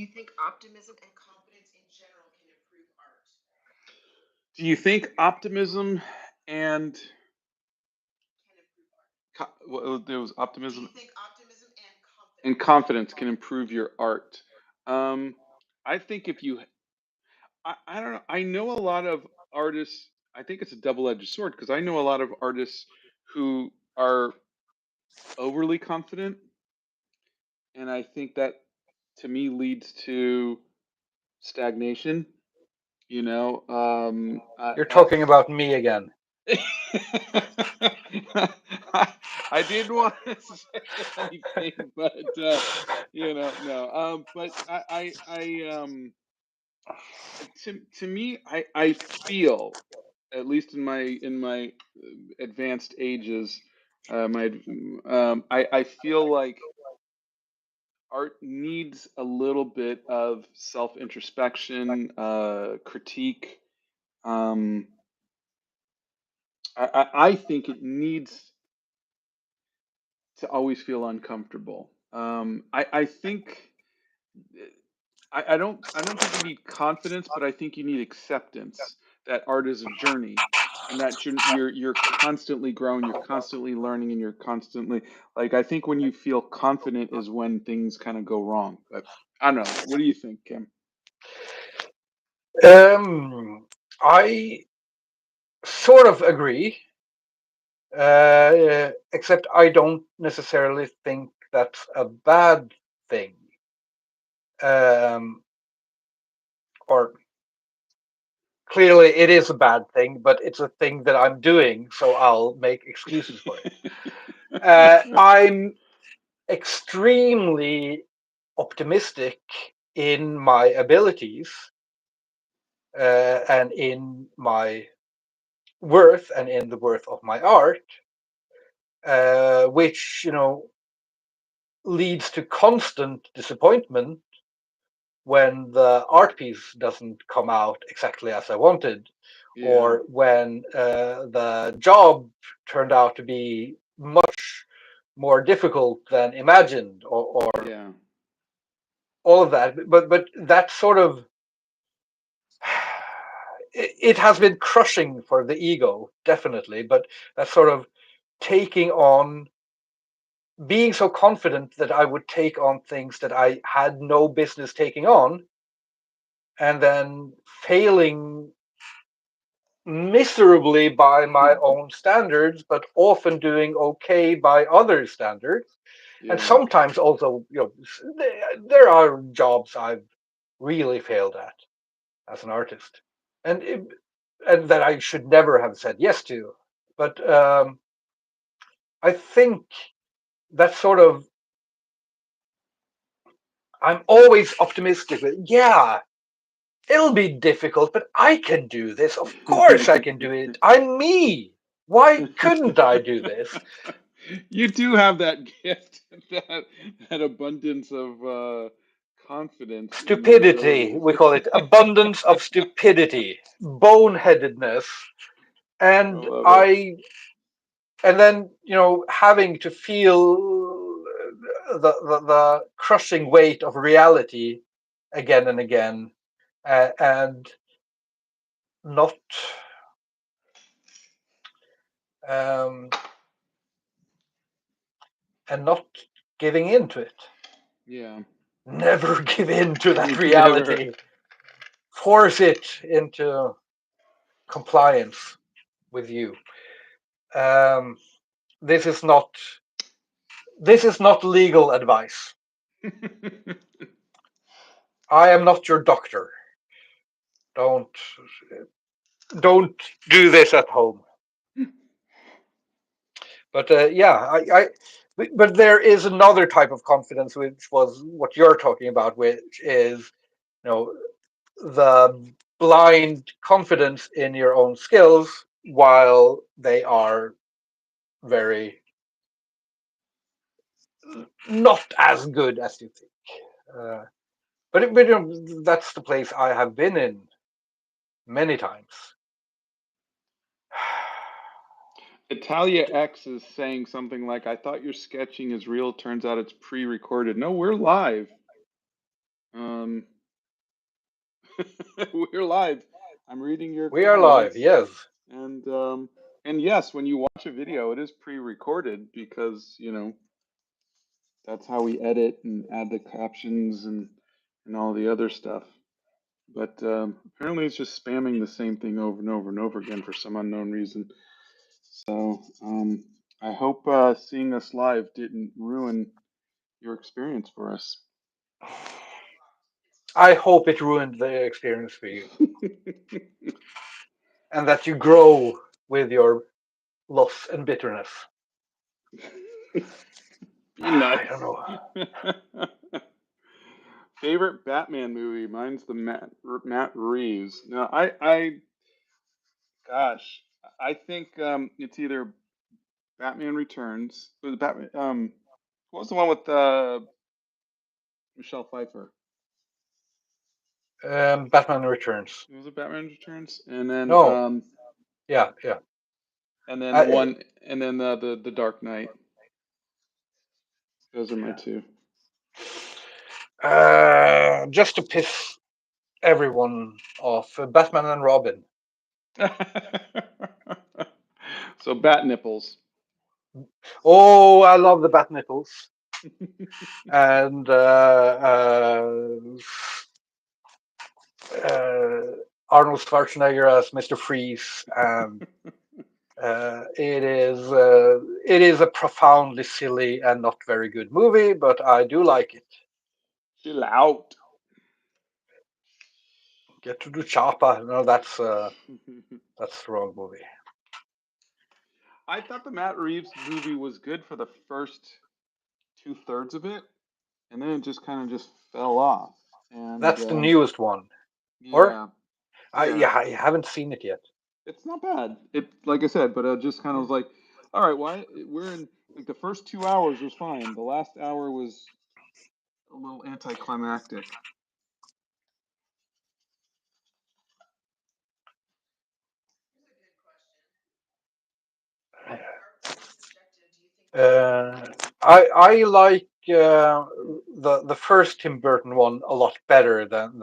you think optimism and there was optimism and confidence can improve your art? Um, I think if you, I don't know. I know a lot of artists. I think it's a double-edged sword because I know a lot of artists who are overly confident, and I think that to me leads to stagnation. you're talking about me again. I didn't want to say anything, but no. But to me, I feel, at least in my advanced ages, I feel like art needs a little bit of self introspection, critique. Um, I think it needs to always feel uncomfortable. I think I don't think you need confidence, but I think you need acceptance that art is a journey, and that you're constantly growing, you're constantly learning, and you're constantly, like, I think when you feel confident is when things kind of go wrong. But I don't know. What do you think, Kim? Um, I sort of agree, except I don't necessarily think that's a bad thing. Um, or clearly it is a bad thing, but it's a thing that I'm doing, so I'll make excuses for it. I'm extremely optimistic in my abilities and in my worth and in the worth of my art, which leads to constant disappointment when the art piece doesn't come out exactly as I wanted, Yeah, or when the job turned out to be much more difficult than imagined, or yeah, all of that. But that sort of it has been crushing for the ego, definitely. But that sort of taking on, being so confident that I would take on things that I had no business taking on, and then failing miserably by my own standards, but often doing okay by other standards. And yeah, sometimes also, there are jobs I've really failed at as an artist, and and that I should never have said yes to. But I think that sort of, I'm always optimistic. Yeah, it'll be difficult, but I can do this. Of course, I can do it. I'm me. Why couldn't I do this? You do have that gift, that abundance of confidence in your Stupidity, abilities. we call it abundance of stupidity, boneheadedness, I and love it. I, and then having to feel the crushing weight of reality again and again, and not um, and not giving in to it. Yeah. Never give in to that Never. reality. Force it into compliance with you. Um, this is not legal advice. I am not your doctor. Don't don't do this at home. But yeah, but there is another type of confidence, which was what you're talking about, which is you know the blind confidence in your own skills while they are very not as good as you think. Uh, but that's the place I have been in many times. Italia X is saying something like, "I thought your sketching is real. Turns out it's pre-recorded." No, we're live. Um, we're live. I'm reading your We are live, comments, yes. and yes, when you watch a video, it is pre-recorded because that's how we edit and add the captions and all the other stuff. But apparently, it's just spamming the same thing over and over and over again for some unknown reason. So I hope seeing us live didn't ruin your experience for us. I hope it ruined the experience for you, and that you grow with your loss and bitterness. Be I don't nice. know. Favorite Batman movie? Mine's the Matt Reeves. No, I gosh, I think it's either Batman Returns. Was it Batman? What was the one with Michelle Pfeiffer? Batman Returns. Was it Batman Returns? No, yeah, yeah. And then Uh, one, and then the Dark Knight. Those are my two. just to piss everyone off, Batman and Robin. So bat nipples. Oh, I love the Bat nipples. And uh, Arnold Schwarzenegger as Mr. Freeze, and it is a profoundly silly and not very good movie, but I do like it. Chill out. Get to the chopper. No, that's the wrong movie. I thought the Matt Reeves movie was good for the first 2/3 of it, and then it just kind of just fell off. And That's the newest one, or yeah, yeah, yeah, I haven't seen it yet. it's not bad. It, like I said, but it just kind of was like, all right, why we're in like the first 2 hours was fine. The last hour was a little anticlimactic. Uh, I like the first Tim Burton one a lot better than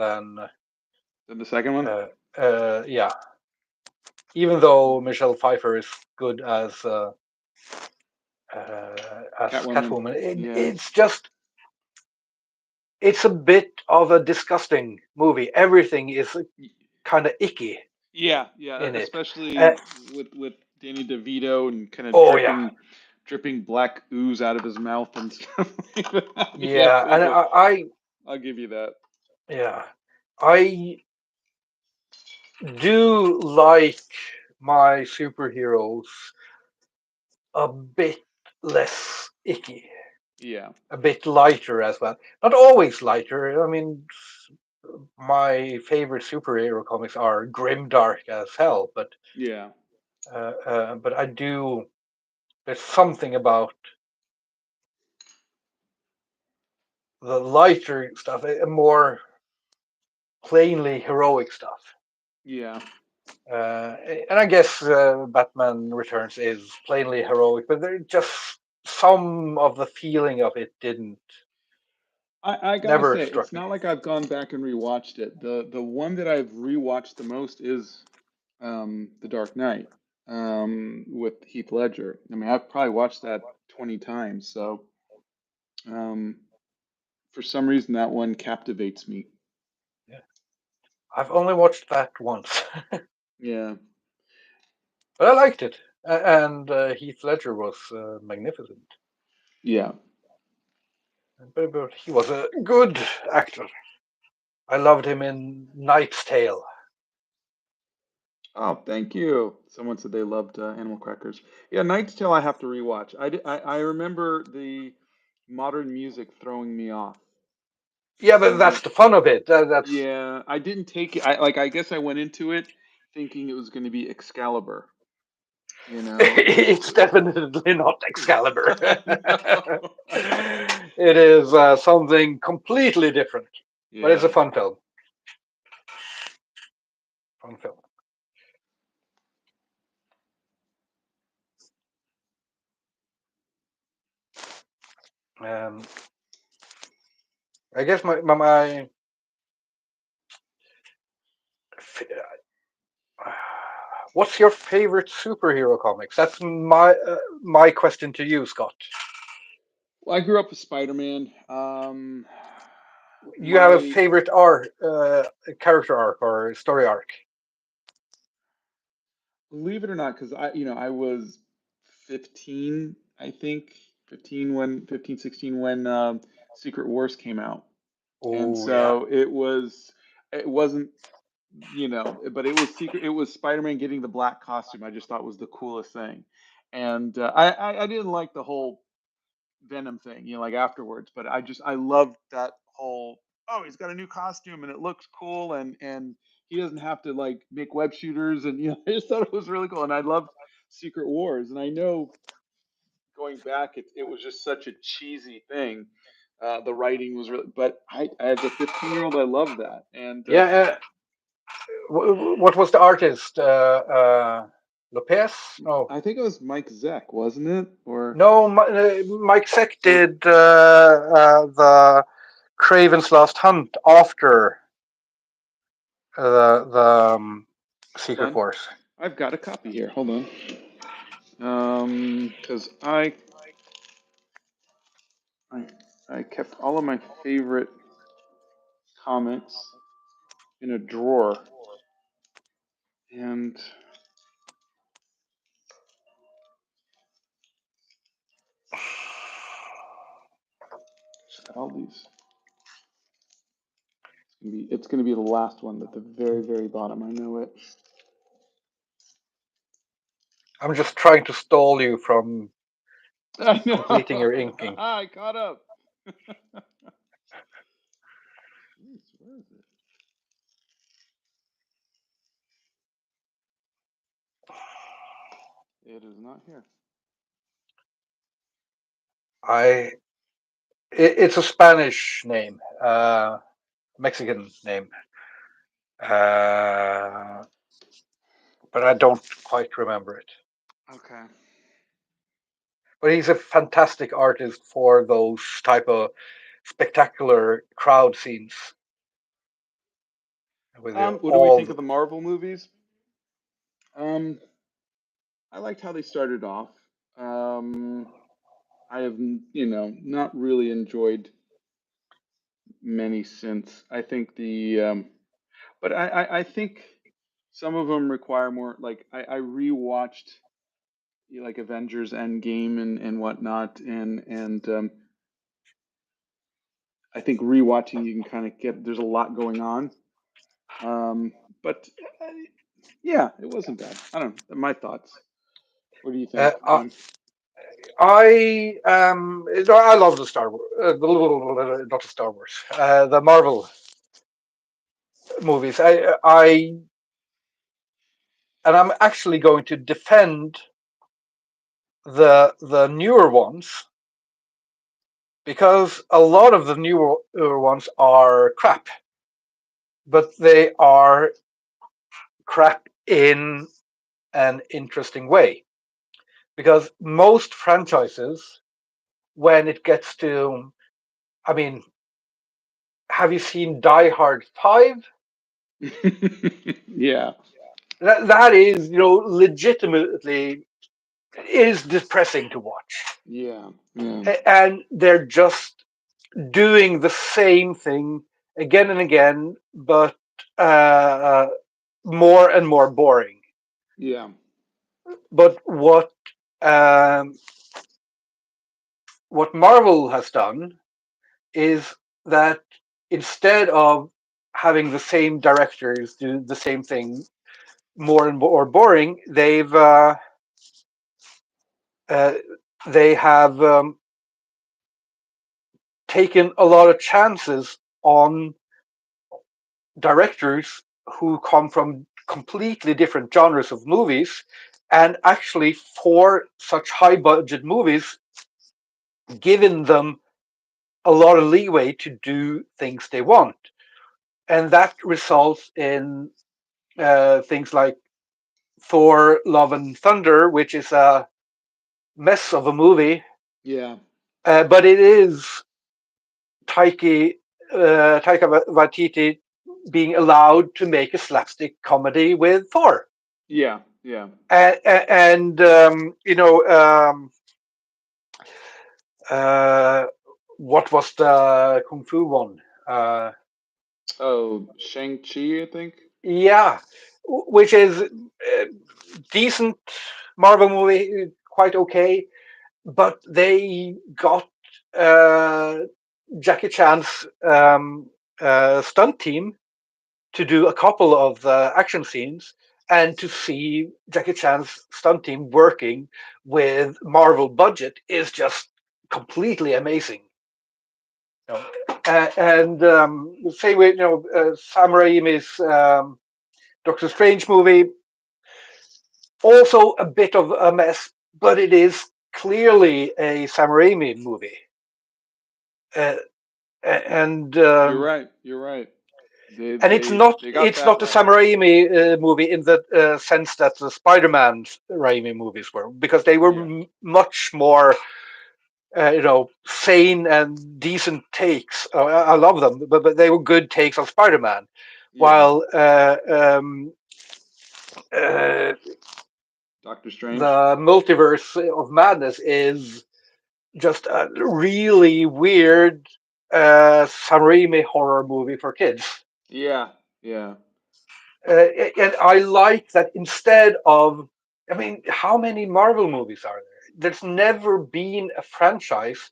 Then the second one, yeah. Even though Michelle Pfeiffer is good as Catwoman, Catwoman, yeah, it's just it's a bit of a disgusting movie. Everything is Y- kind of icky yeah, yeah, in it. Uh, especially with Danny DeVito and kind of oh yeah, dripping black ooze out of his mouth and stuff like that. Yeah, yeah, and I'll give you that. yeah, I do like my superheroes a bit less icky, Yeah, a bit lighter as well. Not always lighter. I mean, my favorite superhero comics are grim dark as hell, yeah, but I do. There's something about the lighter stuff, more plainly heroic stuff. yeah. And I guess Batman Returns is plainly heroic, but there just some of the feeling of it didn't I gotta never say, struck it's me. not like I've gone back and rewatched it. The one that I've rewatched the most is The Dark Knight with Heath Ledger. I mean, I've probably watched that 20 times. So um, for some reason, that one captivates me. Yeah. I've only watched that once, Yeah, but I liked it, and Heath Ledger was magnificent. yeah. But he was a good actor. I loved him in Knight's Tale. Oh, thank you. Someone said they loved Animal Crackers. Yeah, Knight's Tale I have to rewatch. I remember the modern music throwing me off. Yeah, but And that's the fun of it. That's yeah, I didn't take it. I guess I went into it thinking it was going to be Excalibur, you know. it's definitely not Excalibur. I know. It is something completely different, but it's a Yeah. fun film. Fun film. Um, I guess my what's your favorite superhero comics? That's my question to you, Scott. Well, I grew up with Spider-Man. You have a My favorite arc, character arc or story arc? Believe it or not, because I was 15, I think, 15, 16 when Secret Wars came out. And Oh yeah, so it wasn't. but it was secret. It was Spider-Man getting the black costume. I just thought was the coolest thing, and I didn't like the whole Venom thing, like afterwards. But I loved that whole. Oh, he's got a new costume and it looks cool, and he doesn't have to like make web shooters, and I just thought it was really cool, and I loved Secret Wars, and I know going back, it was just such a cheesy thing. The writing was really, but as a 15-year-old, I love that, and Yeah. What was the artist? Lopez? No, I think it was Mike Zeck, wasn't it? Or no. Mike Seck or did the Craven's Last Hunt after the hold Secret on, Wars. I've got a copy here. Hold on, because I I kept all of my favorite comics in a drawer, and just got all these. It's gonna be the last one at the very very bottom. I know it. I'm just trying to stall you from I completing know. your inking. I caught up. Jeez, where is it? It is not here. I it's a Spanish name, Mexican name, uh, but I don't quite remember it. Okay. But he's a fantastic artist for those type of spectacular crowd scenes with What do we all think of the Marvel movies? Um, I liked how they started off. Um, I have, not really enjoyed many since. I think but I think some of them require more. Like I rewatched like Avengers Endgame and whatnot, and I think rewatching you can kind of get there's a lot going on. But yeah, it wasn't bad. I don't know. My thoughts. What do you uh, think, I John? I love the Star Wars, not the Star Wars, the Marvel movies. And I'm actually going to defend the newer ones because a lot of the newer ones are crap, but they are crap in an interesting way. Because most franchises, when it gets to, I mean, have you seen Die Hard 5? Yeah, That is, legitimately is depressing to watch. yeah, yeah, And they're just doing the same thing again and again, but uh, more and more boring. yeah, But um, what Marvel has done is that instead of having the same directors do the same thing more and more boring, uh, they have taken a lot of chances on directors who come from completely different genres of movies, and actually for such high budget movies given them a lot of leeway to do things they want, and that results in things like Thor Love and Thunder, which is a mess of a movie, yeah, but it is Taika Waititi being allowed to make a slapstick comedy with Thor. yeah, yeah. And uh, what was the kung fu one? Uh, Oh, Shang-Chi, I think. yeah, which is decent Marvel movie, quite okay, but they got uh, Jackie Chan's stunt team to do a couple of action scenes and to see Jackie Chan's stunt team working with Marvel budget is just completely amazing. You know? And same way, Sam Raimi's Doctor Strange movie, also a bit of a mess, but it is clearly a Sam Raimi movie. Uh, and You're right. You're right. They and it's they not they got it's that not the Sam right. Raimi movie in the sense that the Spider-Man Raimi movies were, because they were Yeah. much more sane and decent takes. I love them, but they were good takes on Spider-Man. Yeah. While uh, Doctor Strange. the Multiverse of Madness is just a really weird Sam Raimi horror movie for kids. Yeah. Yeah. And I like that instead of, I mean, how many Marvel movies are there? There's never been a franchise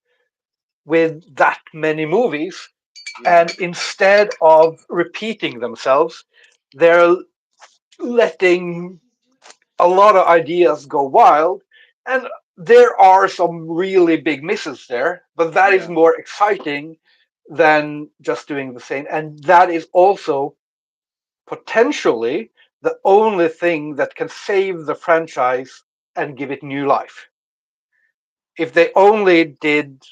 with that many movies. Yeah. And instead of repeating themselves, they're letting a lot of ideas go wild. And there are some really big misses there, but that is Yeah. more exciting than just doing the same. And that is also potentially the only thing that can save the franchise and give it new life. If they only did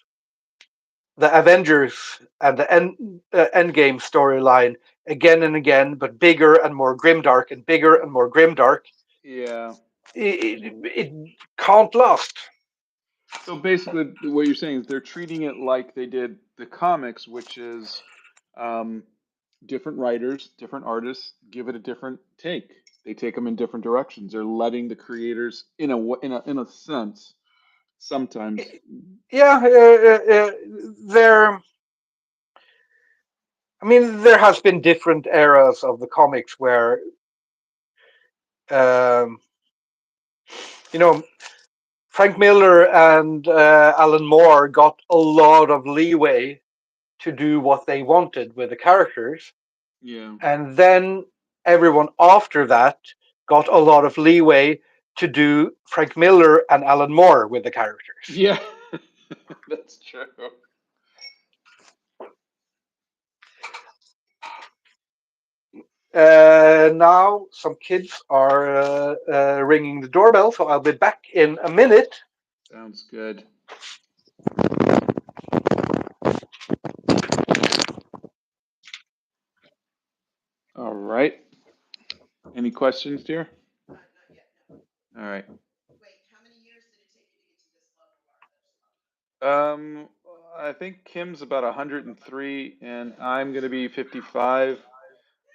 the Avengers and the Endgame storyline again and again, but bigger and more grimdark and bigger and more grimdark, Yeah. it can't last. So basically, what you're saying is they're treating it like they did the comics, which is um, different writers, different artists give it a different take. They take them in different directions. They're letting the creators, in a sense, sometimes. Yeah, there. I mean, there has been different eras of the comics where, um, you know, Frank Miller and Alan Moore got a lot of leeway to do what they wanted with the characters, Yeah. and then everyone after that got a lot of leeway to do Frank Miller and Alan Moore with the characters. Yeah. That's true. Now some kids are ringing the doorbell, so I'll be back in a minute. Sounds good. All right. Any questions, dear? All right. Um, I think Kim's about 103, and I'm gonna be 55.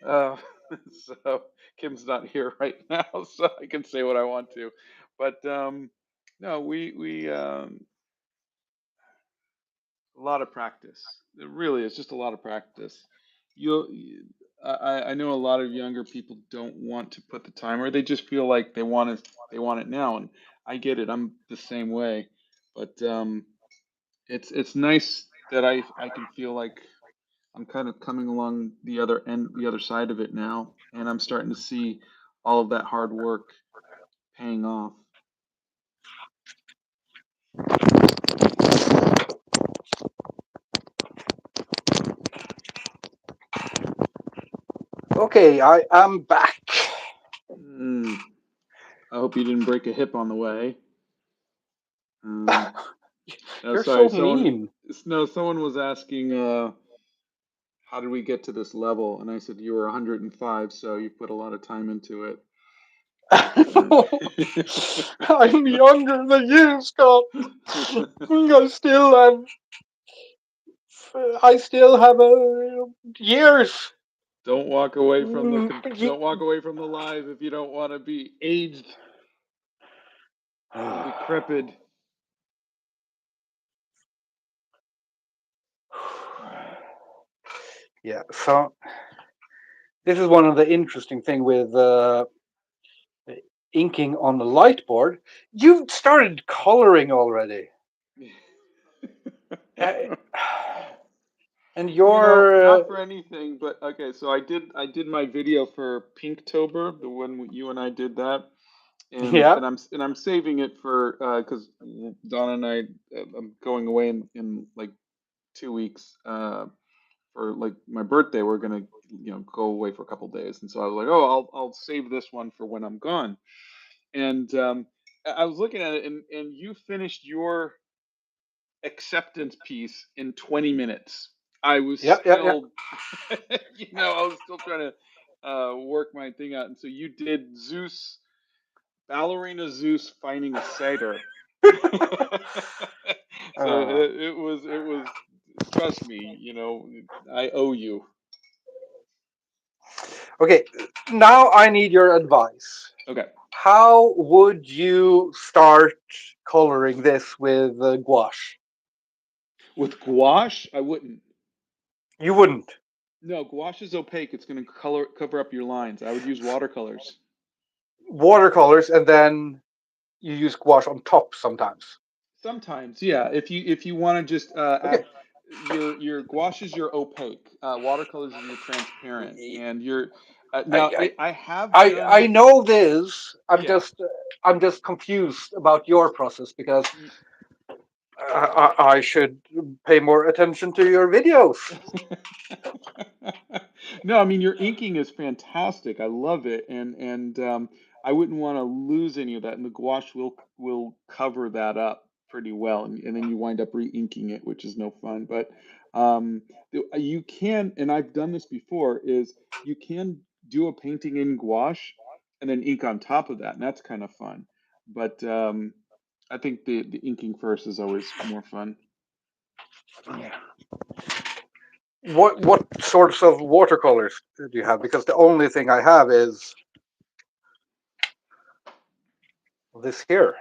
Uh, so Kim's not here right now, so I can say what I want to. But no, we a lot of practice. It really is just a lot of practice. I know a lot of younger people don't want to put the timer. They just feel like they want it now, and I get it. I'm the same way. But it's nice that I can feel like I'm kind of coming along the other end, the other side of it now, and I'm starting to see all of that hard work paying off. Okay, I am back. Mm, I hope you didn't break a hip on the way. Um, no, You're sorry. so Someone, mean. no, someone was asking, how did we get to this level? And I said you were 105, so you put a lot of time into it. Uh, I'm younger than you, Scott. I still have, I still have years. don't walk away from the live if you don't want to be aged and decrepit. Yeah, so this is one of the interesting thing with inking on the light board. You've started coloring already. Uh, And Not your for anything, but okay. So I did my video for Pinktober, the one you and I did that, and yeah, and I'm saving it for because Donna and I'm going away in like 2 weeks for like my birthday. We're gonna go away for a couple days, and so I was like, oh, I'll save this one for when I'm gone. And I was looking at it, and you finished your acceptance piece in 20 minutes. I was yeah, yeah, yeah. still, I was still trying to work my thing out. And so you did Zeus, ballerina Zeus finding a satyr. So Uh, it was, trust me, I owe you. okay, now I need your advice. Okay. How would you start coloring this with gouache? With gouache, I wouldn't. You wouldn't. No, gouache is opaque. It's going to cover up your lines. I would use watercolors. Watercolors, and then you use gouache on top sometimes. Sometimes, yeah. If you want to just Okay. add your gouache is your opaque, watercolors is your transparent, and your I, now I, I have I done know this. yeah. I'm just confused about your process because y- I should pay more attention to your videos. No, I mean your inking is fantastic. I love it, and I wouldn't want to lose any of that. And the gouache will cover that up pretty well, and then you wind up re-inking it, which is no fun. But you can, and I've done this before, is you can do a painting in gouache and then ink on top of that, and that's kind of fun. But I think the inking first is always more fun. What sorts of watercolors do you have? Because the only thing I have is this here.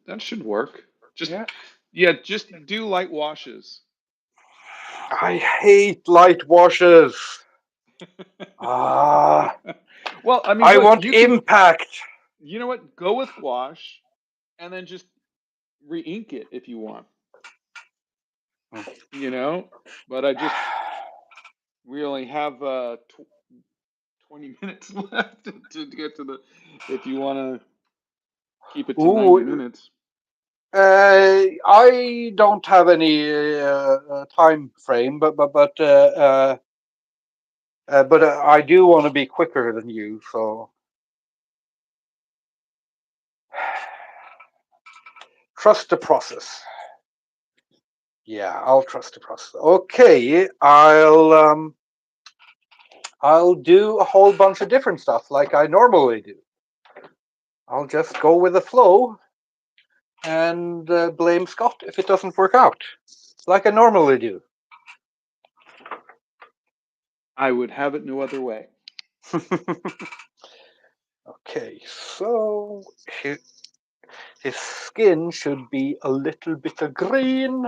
That should work. Just Yeah. yeah, just do light washes. I hate light washes. Ah, Well, I mean, I look, want impact. you know what? Go with gouache and then just re-ink it if you want, you know? But we only have 20 minutes left to get to the, if you want to keep it to 90 Ooh, minutes. I don't have any time frame, but I do want to be quicker than you. So trust the process. Yeah, I'll trust the process. Okay, I'll do a whole bunch of different stuff like I normally do. I'll just go with the flow and blame Scott if it doesn't work out, like I normally do. I would have it no other way. Okay, so his skin should be a little bit of green,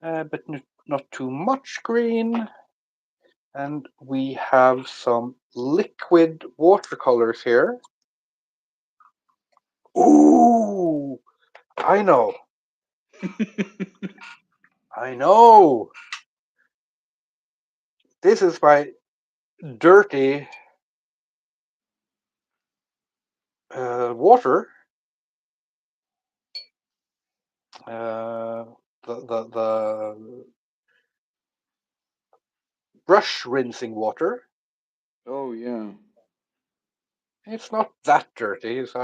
but not too much green. And we have some liquid watercolors here. Ooh, I know, I know. This is my dirty water. Uh, the brush rinsing water. Oh, yeah. It's not that dirty. So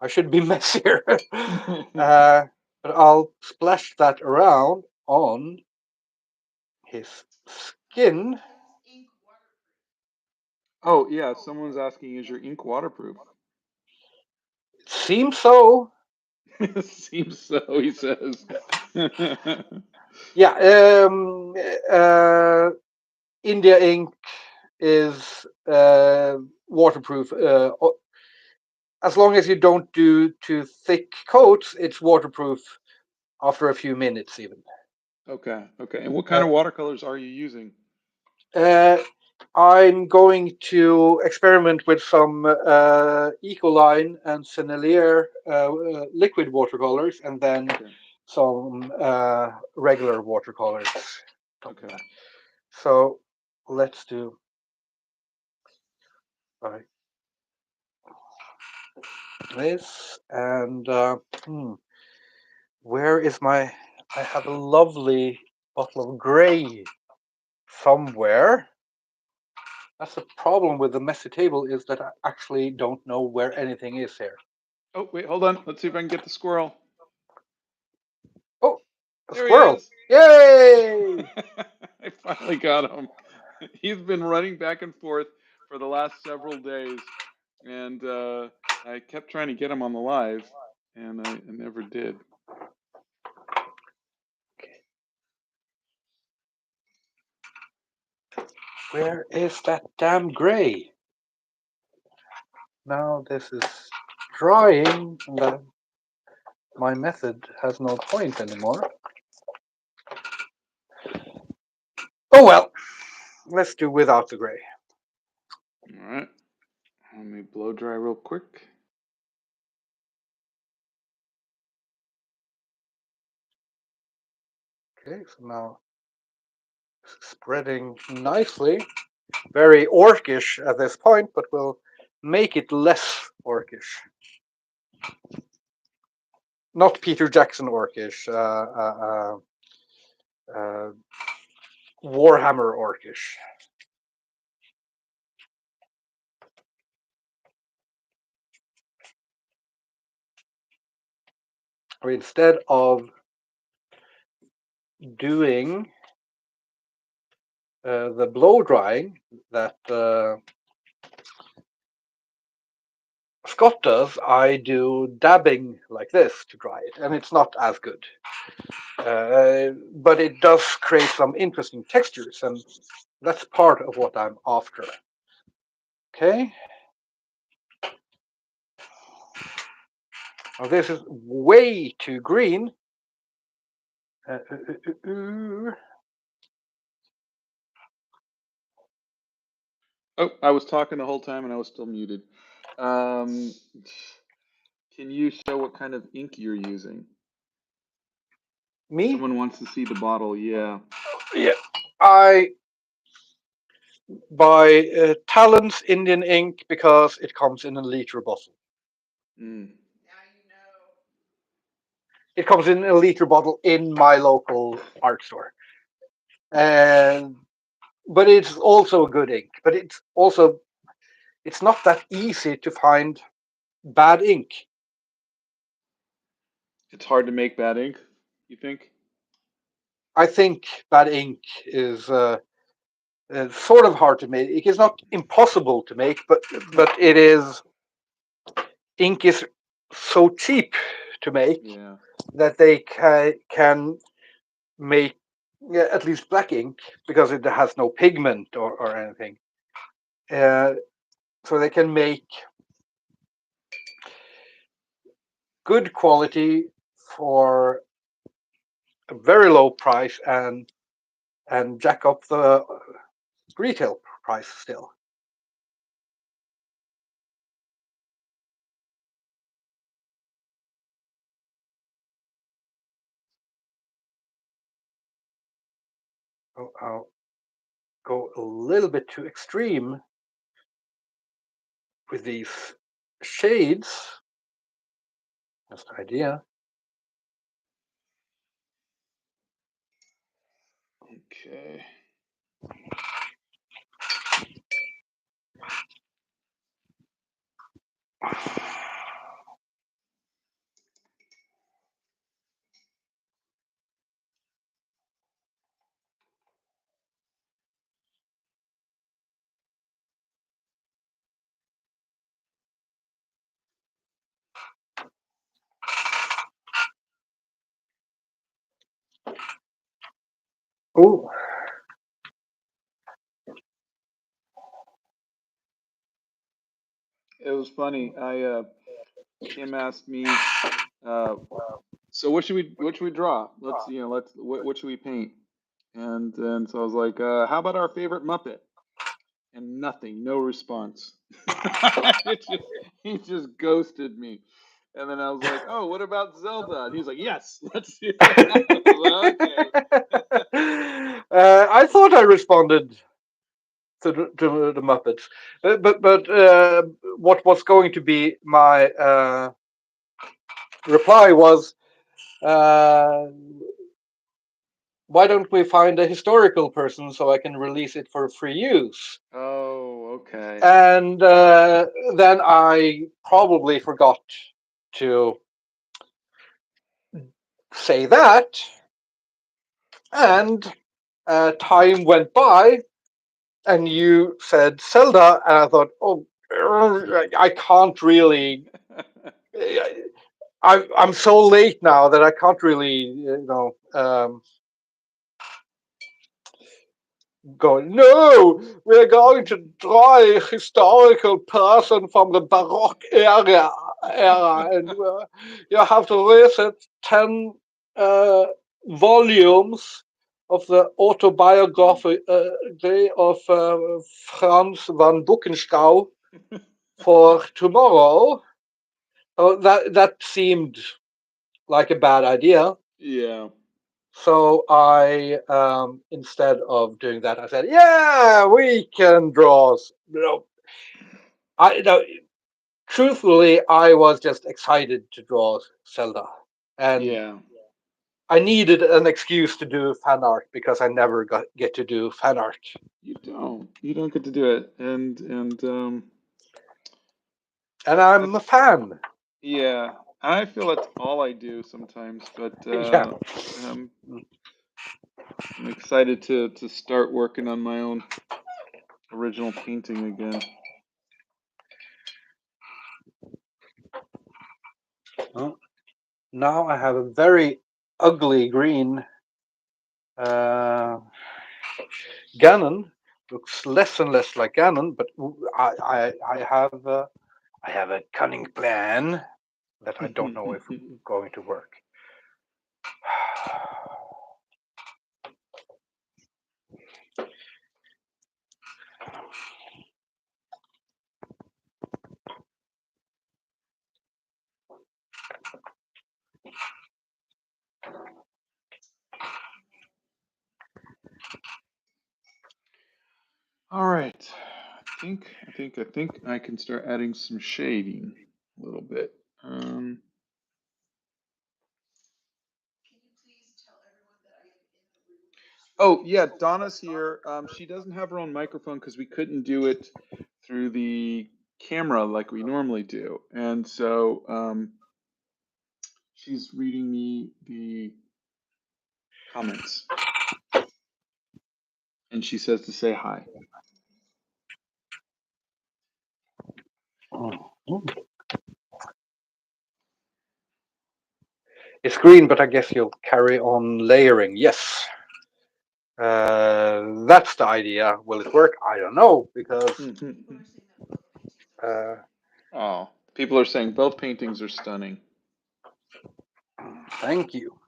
I should be messier. uh, but I'll splash that around on his skin. Oh, yeah. Someone's asking, is your ink waterproof? It seems so. Seems so, he says. Yeah. India ink is waterproof. As long as you don't do too thick coats, it's waterproof after a few minutes, even. Okay, okay. And what kind Uh, of watercolors are you using? uh, I'm going to experiment with some Ecoline and Sennelier liquid watercolors, and then Okay. some regular watercolors. Okay. So let's do like this. And where is my? I have a lovely bottle of gray somewhere. That's the problem with the messy table, is that I actually don't know where anything is here. Oh, wait, hold on. Let's see if I can get the squirrel. Oh, a There he squirrel! is. Yay! I finally got him. He's been running back and forth for the last several days, and I kept trying to get him on the live, and I never did. Where is that damn gray? Now this is drying, and my method has no point anymore. Oh well, let's do without the gray. All right. Let me blow dry real quick. Okay, so now it's spreading nicely. Very orcish at this point, but we'll make it less orcish. Not Peter Jackson orcish, Warhammer orcish. Or instead of doing the blow drying that Scott does, I do dabbing like this to dry it, and it's not as good. But it does create some interesting textures, and that's part of what I'm after. Okay. Now this is way too green. Oh, I was talking the whole time and I was still muted. Um, can you show what kind of ink you're using? Me? Someone wants to see the bottle. Yeah. Yeah. I buy Talon's Indian ink because it comes in a liter bottle. Mm. It comes in a liter bottle in my local art store. And but it's also a good ink. But it's not that easy to find bad ink. It's hard to make bad ink, you think? I think bad ink is sort of hard to make. It's not impossible to make, but it is. Ink is so cheap to make Yeah. that they can make, yeah, at least black ink, because it has no pigment or anything. Uh, so they can make good quality for a very low price and jack up the retail price still. So I'll go a little bit too extreme with these shades. That's the idea. Okay. Oh, It was funny. Kim asked me, uh, so what should we draw? What should we paint? And then so I was like, how about our favorite Muppet? And nothing, no response. It just he just ghosted me. And then I was like, "Oh, what about Zelda?" And he's like, "Yes, let's do that." I was like, I thought I responded to the Muppets, but what was going to be my reply was, uh, why don't we find a historical person so I can release it for free use? "Oh, okay." And then I probably forgot to say that, and time went by, and you said Zelda, and I thought, oh, I can't really. I'm so late now that I can't really, go. No, we're going to draw a historical person from the Baroque era, and you have to visit 10 volumes of the autobiography of Franz van Buchenschau for tomorrow. Oh, that seemed like a bad idea. Yeah. So I, instead of doing that, I said, "Yeah, we can draw." I no, truthfully, I was just excited to draw Zelda, and Yeah. I needed an excuse to do fan art because I never get to do fan art, You don't. You don't get to do it. And and I I'm a th fan. yeah, I feel that's all I do sometimes, but Yeah. um I'm excited to start working on my own original painting again. Well, now I have a very ugly green uh, Ganon. Looks less and less like Ganon, but I have a cunning plan that I don't know if it's going to work. All right. I think I can start adding some shading a little bit. Oh yeah, Donna's here. She doesn't have her own microphone because we couldn't do it through the camera like we normally do, and so she's reading me the comments, and she says to say hi. It's green, but I guess you'll carry on layering. Yes, that's the idea. Will it work? I don't know because. Uh, Oh, people are saying both paintings are stunning. Thank you.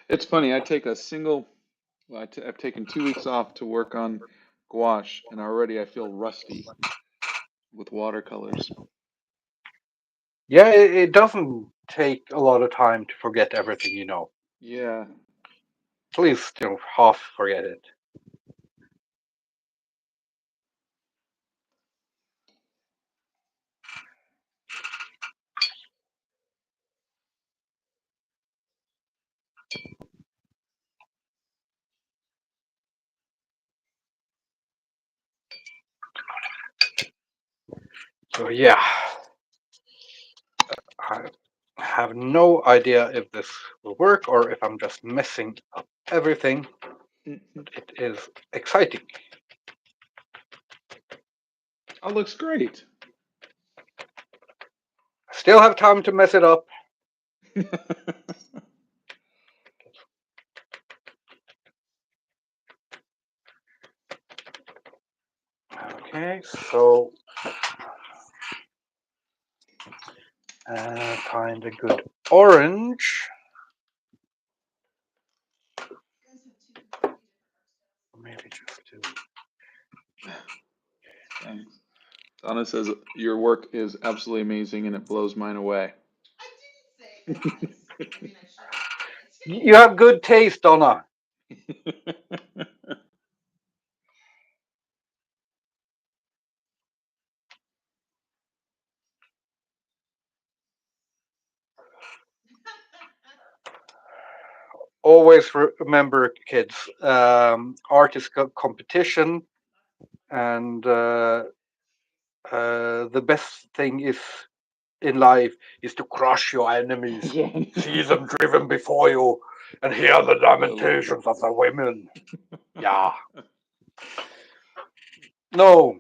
It's funny. I take a single. Well, I've taken 2 weeks off to work on gouache, and already I feel rusty with watercolors. Yeah, it doesn't take a lot of time to forget everything you know. Yeah. At least half forget it. So yeah, I have no idea if this will work or if I'm just messing up everything. Mhm. But it is exciting. Oh, looks great. I still have time to mess it up. Okay, so find a good orange. maybe just do. Thanks. Donna says your work is absolutely amazing and it blows mine away. You have good taste, Donna. Always remember, kids, art is competition, and the best thing is in life is to crush your enemies, see them driven before you, and hear the lamentations of the women. Yeah. No,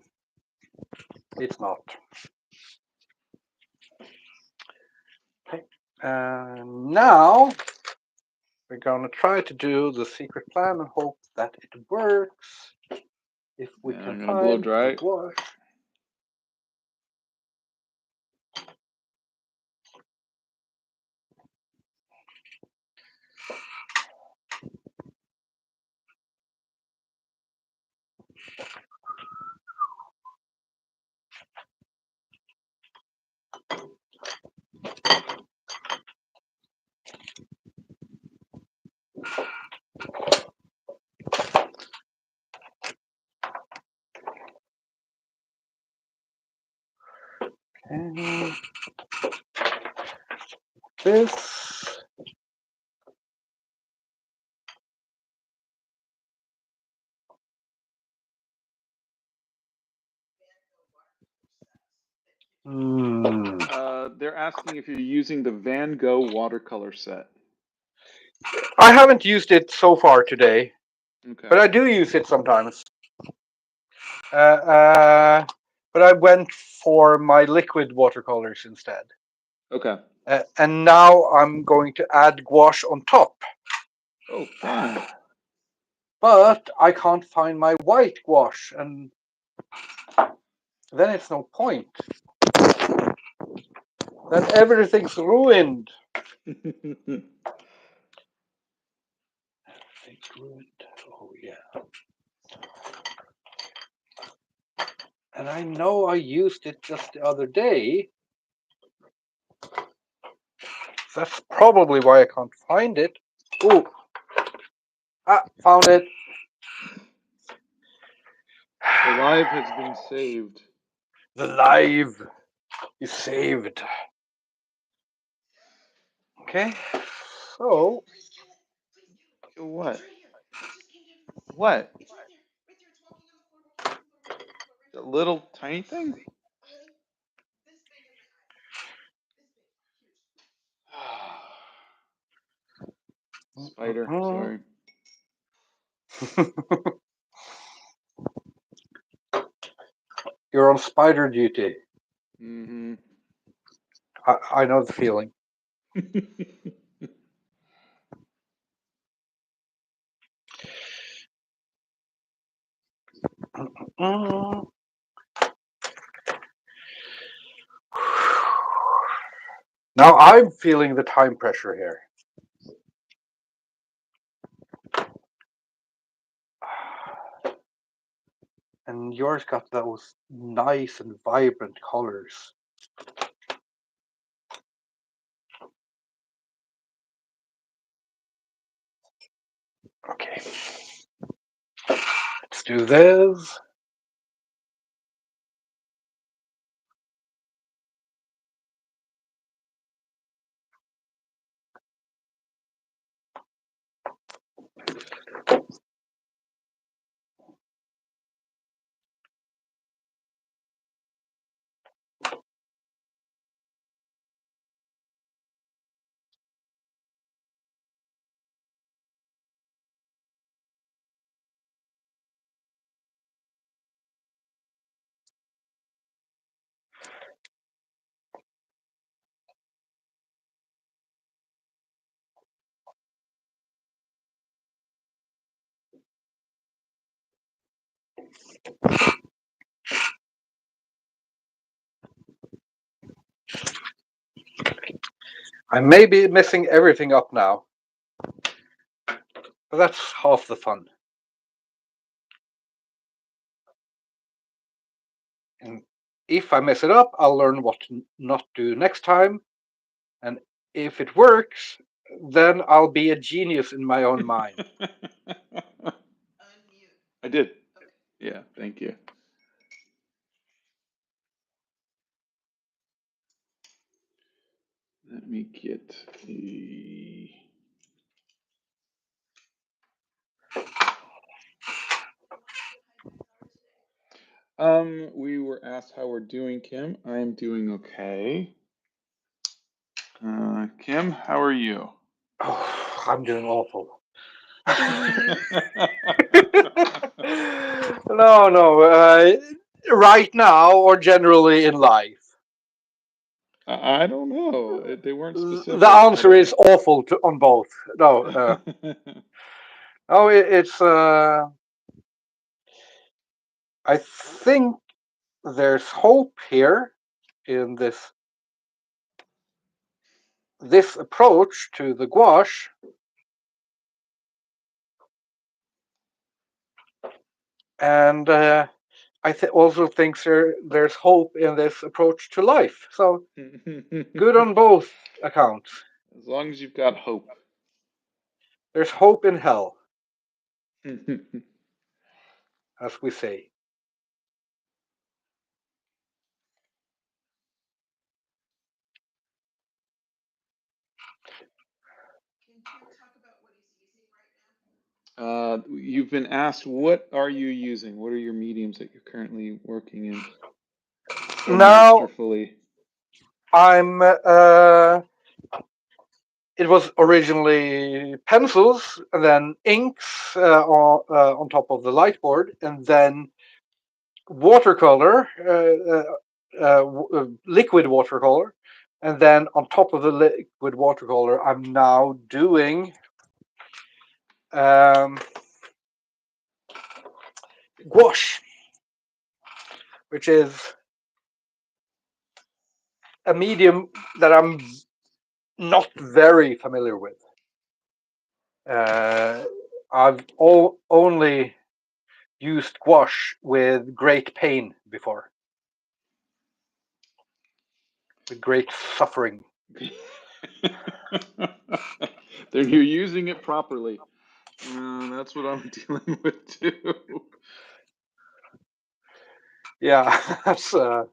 it's not. Okay. Now we're gonna try to do the secret plan and hope that it works. If we Yeah, can I'm gonna blow find dry the it. gouache. And this. Hmm. They're asking if you're using the Van Gogh watercolor set. I haven't used it so far today, Okay. but I do use it sometimes. Uh, uh, but I went for my liquid watercolors instead. Okay. And now I'm going to add gouache on top. Oh, fun. But I can't find my white gouache, and then it's no point. Then everything's ruined. Everything's ruined. Oh, yeah. And I know I used it just the other day. That's probably why I can't find it. Oh, found it. The live has been saved. The live is saved. Okay, so What? What? The little tiny thing? Spider, sorry. You're on spider duty. Mm-hmm. I know the feeling. Now I'm feeling the time pressure here. And yours got those nice and vibrant colors. Okay. Let's do this. I may be messing everything up now, but that's half the fun. If I mess it up, I'll learn what to not do next time. And if it works, then I'll be a genius in my own mind. I did. Yeah, thank you. Let me get the. We were asked how we're doing, Kim. I am doing okay. Kim, how are you? Oh, I'm doing awful. No, no. Right now, or generally in life, I don't know. They weren't the specific, but answer is awful on both. No, no. It's. I think there's hope here in this approach to the gouache, and also think there's hope in this approach to life. So good on both accounts. as long as you've got hope. There's hope in hell, as we say. You've been asked, what are you using? What are your mediums that you're currently working in so Now masterfully? I'm. It was originally pencils, and then inks on top of the light board, and then watercolor, liquid watercolor, and then on top of the liquid watercolor, I'm now doing um, gouache, which is a medium that I'm not very familiar with. I've only used gouache with great pain before, with great suffering. Then you're using it properly. That's what I'm dealing with too. Yeah, that's uh,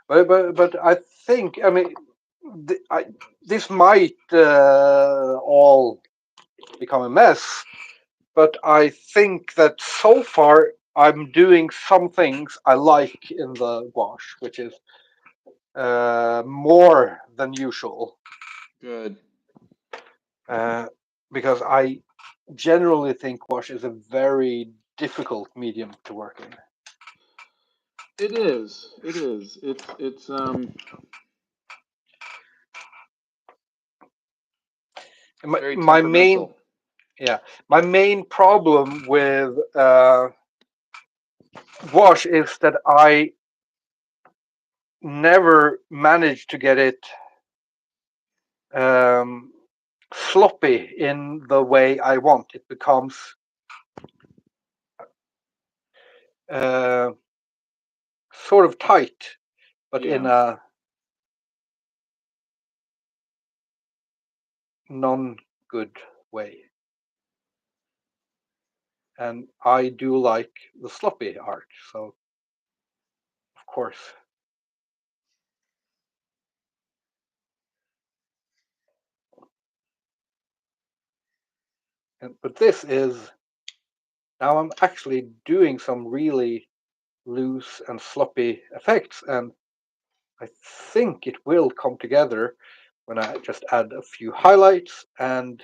but I think, I mean, this might all become a mess, but I think that so far I'm doing some things I like in the gouache, which is more than usual, Good. uh, because I generally think gouache is a very difficult medium to work in. It is. It is. It's very My main temperamental. Yeah, my main problem with gouache is that I never manage to get it um, sloppy in the way I want. It becomes uh, sort of tight, but in Yeah. a non-good way. And I do like the sloppy art, so of course. But this is now I'm actually doing some really loose and sloppy effects, and I think it will come together when I just add a few highlights and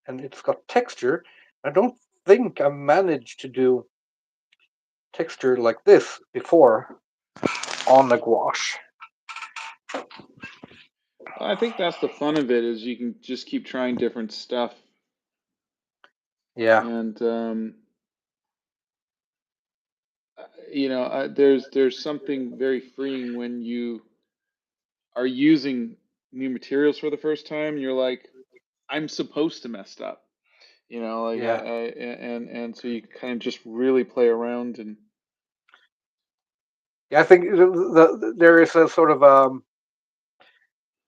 it's got texture. I don't think I managed to do texture like this before on the gouache. I think that's the fun of it is you can just keep trying different stuff, Yeah, and there's something very freeing when you are using new materials for the first time, you're like, I'm supposed to mess up, like Yeah, and so you kind of just really play around and yeah. I think there is a sort of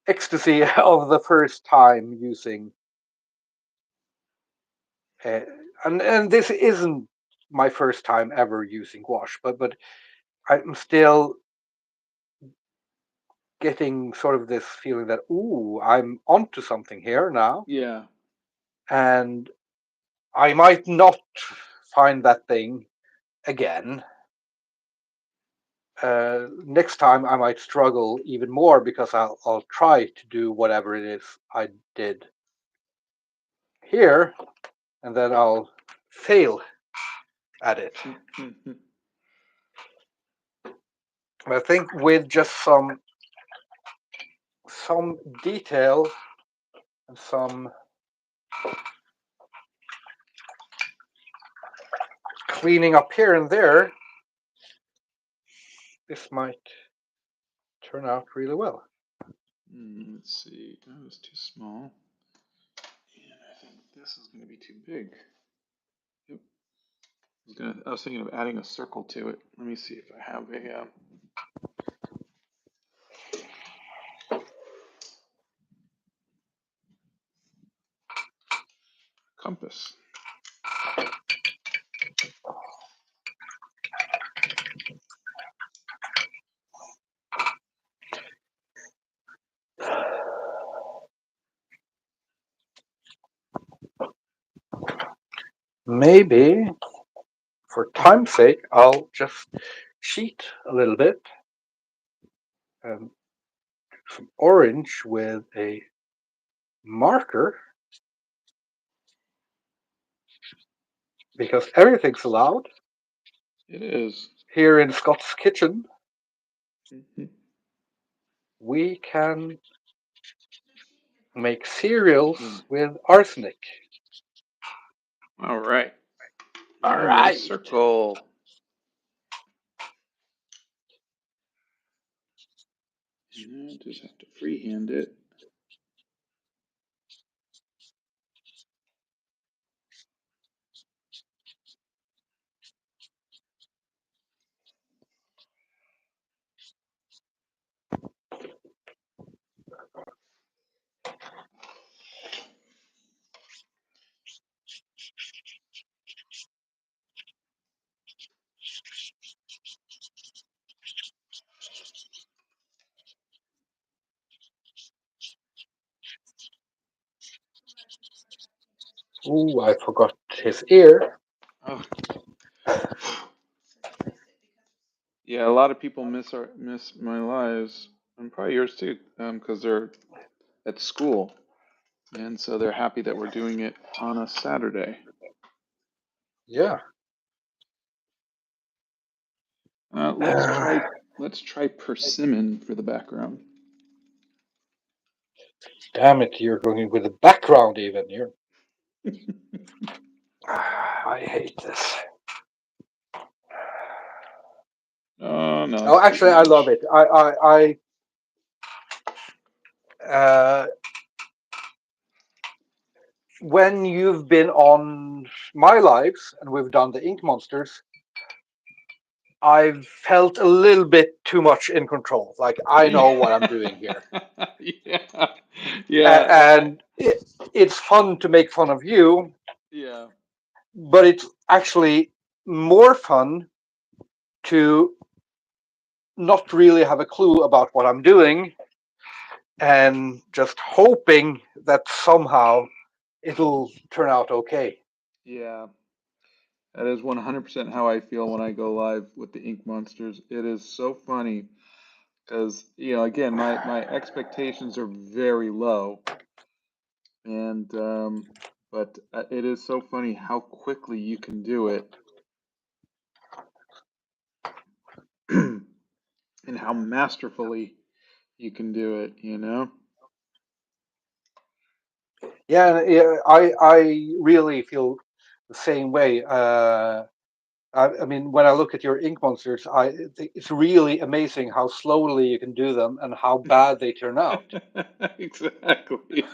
ecstasy of the first time using, uh, and this isn't my first time ever using gouache, but I'm still getting sort of this feeling that, ooh, I'm onto something here now, yeah. and I might not find that thing again. Next time I might struggle even more because I'll try to do whatever it is I did here, and then I'll fail at it. But I think with just some detail and some cleaning up here and there, this might turn out really well. Let's see. That was too small. And I think this is going to be too big. Yep. I was thinking of adding a circle to it. Let me see if I have a compass. Maybe for time's sake, I'll just cheat a little bit and some orange with a marker because everything's allowed It is. here in Scott's kitchen. Mhm. We can make Yeah. cereals with arsenic. All right. All And a right. circle. And I just have to freehand it. Ooh, I forgot his ear. Oh, yeah. A lot of people miss my lives, and probably yours too, because they're at school, and so they're happy that we're doing it on a Saturday. Yeah. Uh, let's try let's try persimmon for the background. Damn it, you're going with the background even. You're. I hate this. Oh no, Oh, it's too actually, I love much. it. Uh, when you've been on my lives and we've done the ink monsters, I've felt a little bit too much in control. Like I know what I'm doing Yeah, here, yeah, yeah, and it's fun to make fun of you, yeah, but it's actually more fun to not really have a clue about what I'm doing and just hoping that somehow it'll turn out okay. yeah. That is 100% how I feel when I go live with the Ink Monsters. It is so funny because, again, my expectations are very low, and but it is so funny how quickly you can do it, and how masterfully you can do it. Yeah, yeah, I really feel the same way. I mean, when I look at your ink monsters, it's really amazing how slowly you can do them and how bad they turn out. Exactly.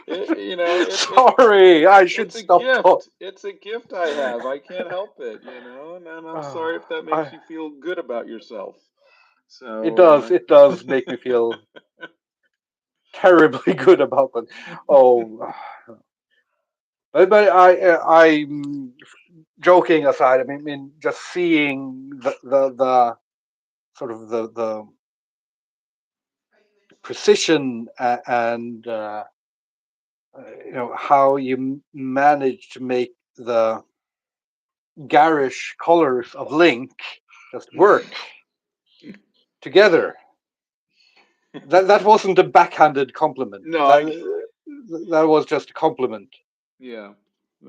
You know, Sorry, I should it's a stop talking. gift. It's a gift I have. I can't help it, you know, and I'm sorry if that makes I you feel good about yourself. It So, does. It does make me feel terribly good about them. Oh, but joking aside, I mean, just seeing the sort of the precision and how you manage to make the garish colors of Link just work together. That wasn't a backhanded compliment. no, That was just a compliment. yeah,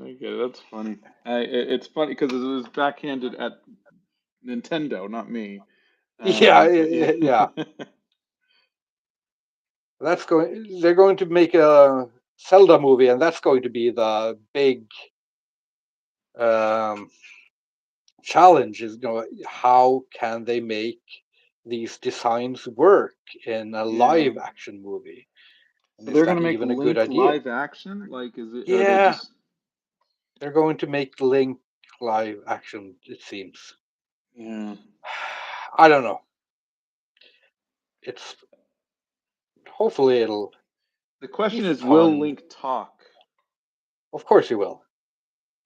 I get it. That's funny. It's funny because it was backhanded at Nintendo, not me. Yeah, But yeah. yeah. That's going. They're going to make a Zelda movie, and that's going to be the big um, challenge. Is how can they make these designs work in a Yeah. live action movie? And So is they're that gonna make even a good Link idea? live action? Like, is it? Are they Yeah, just? they're going to make Link live action. It seems. Yeah. I don't know. It's hopefully it'll The be question is, will fun. Link talk? Of course he will.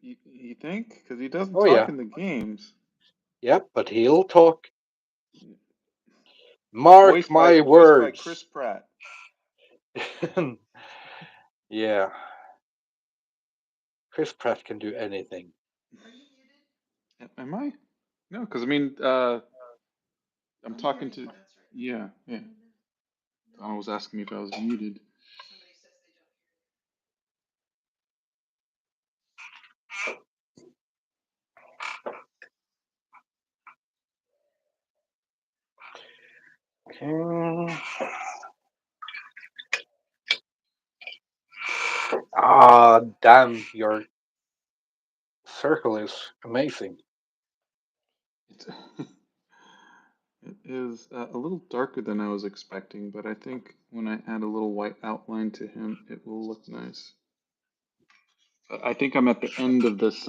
You think? Because he doesn't Oh talk yeah, in the games. yep. But he'll talk. Mark my Voiced by Chris words. Pratt. Yeah, Chris Pratt can do anything. Am I? No, because I mean, I'm talking to. Yeah, yeah. Donna was asking me if I was muted. Mm. Ah, damn! Your circle is amazing. It's, it is a little darker than I was expecting, but I think when I add a little white outline to him, it will look nice. I think I'm at the end of this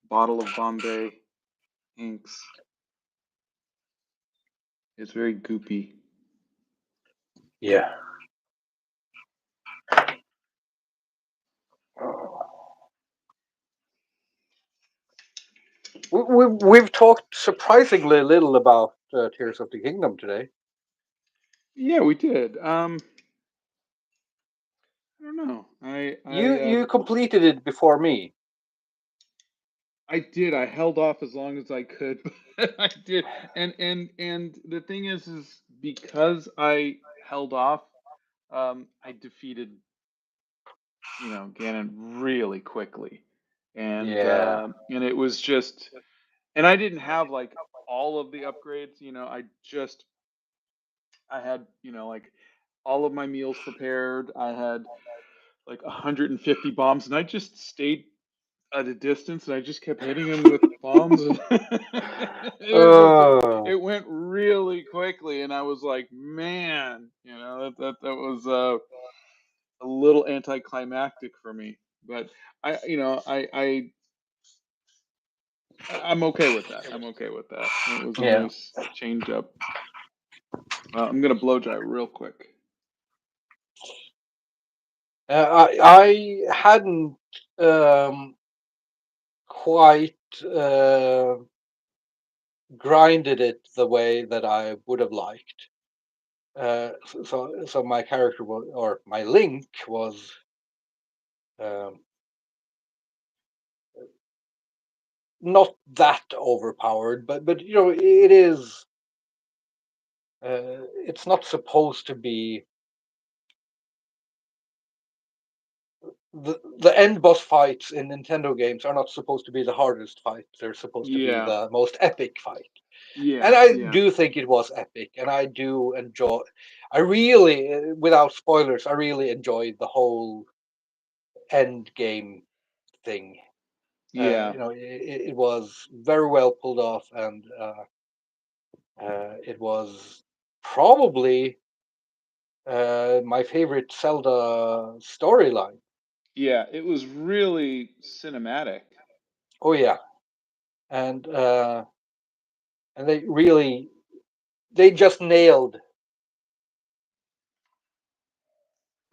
bottle of Bombay inks. It's very goopy. Yeah. We've talked surprisingly little about Tears of the Kingdom today. Yeah, we did. I don't know. You completed it before me. I did. I held off as long as I could, but I did. And the thing is because I held off, I defeated, Ganon really quickly, Yeah. and it was just, and I didn't have like all of the upgrades. I had, like all of my meals prepared. I had like 150 bombs, and I just stayed at a distance, and I just kept hitting him with bombs, and Uh, it went really quickly, and I was like, man, that was a little anticlimactic for me, but I'm okay with that. I'm okay with that. It was a yeah. nice change up. I'm gonna blow dry real quick. I hadn't um, quite grinded it the way that I would have liked. So my character was, or my Link was um, not that overpowered, but it is. It's not supposed to be the end boss fights in Nintendo games are not supposed to be the hardest fight. They're supposed to be Yeah, the most epic fight. And yeah, I yeah, do think it was epic, and I do enjoy. I really, without spoilers, I really enjoyed the whole end game thing. Yeah, It was very well pulled off, and it was probably my favorite Zelda storyline. yeah, it was really cinematic. Oh yeah, and uh, and they just nailed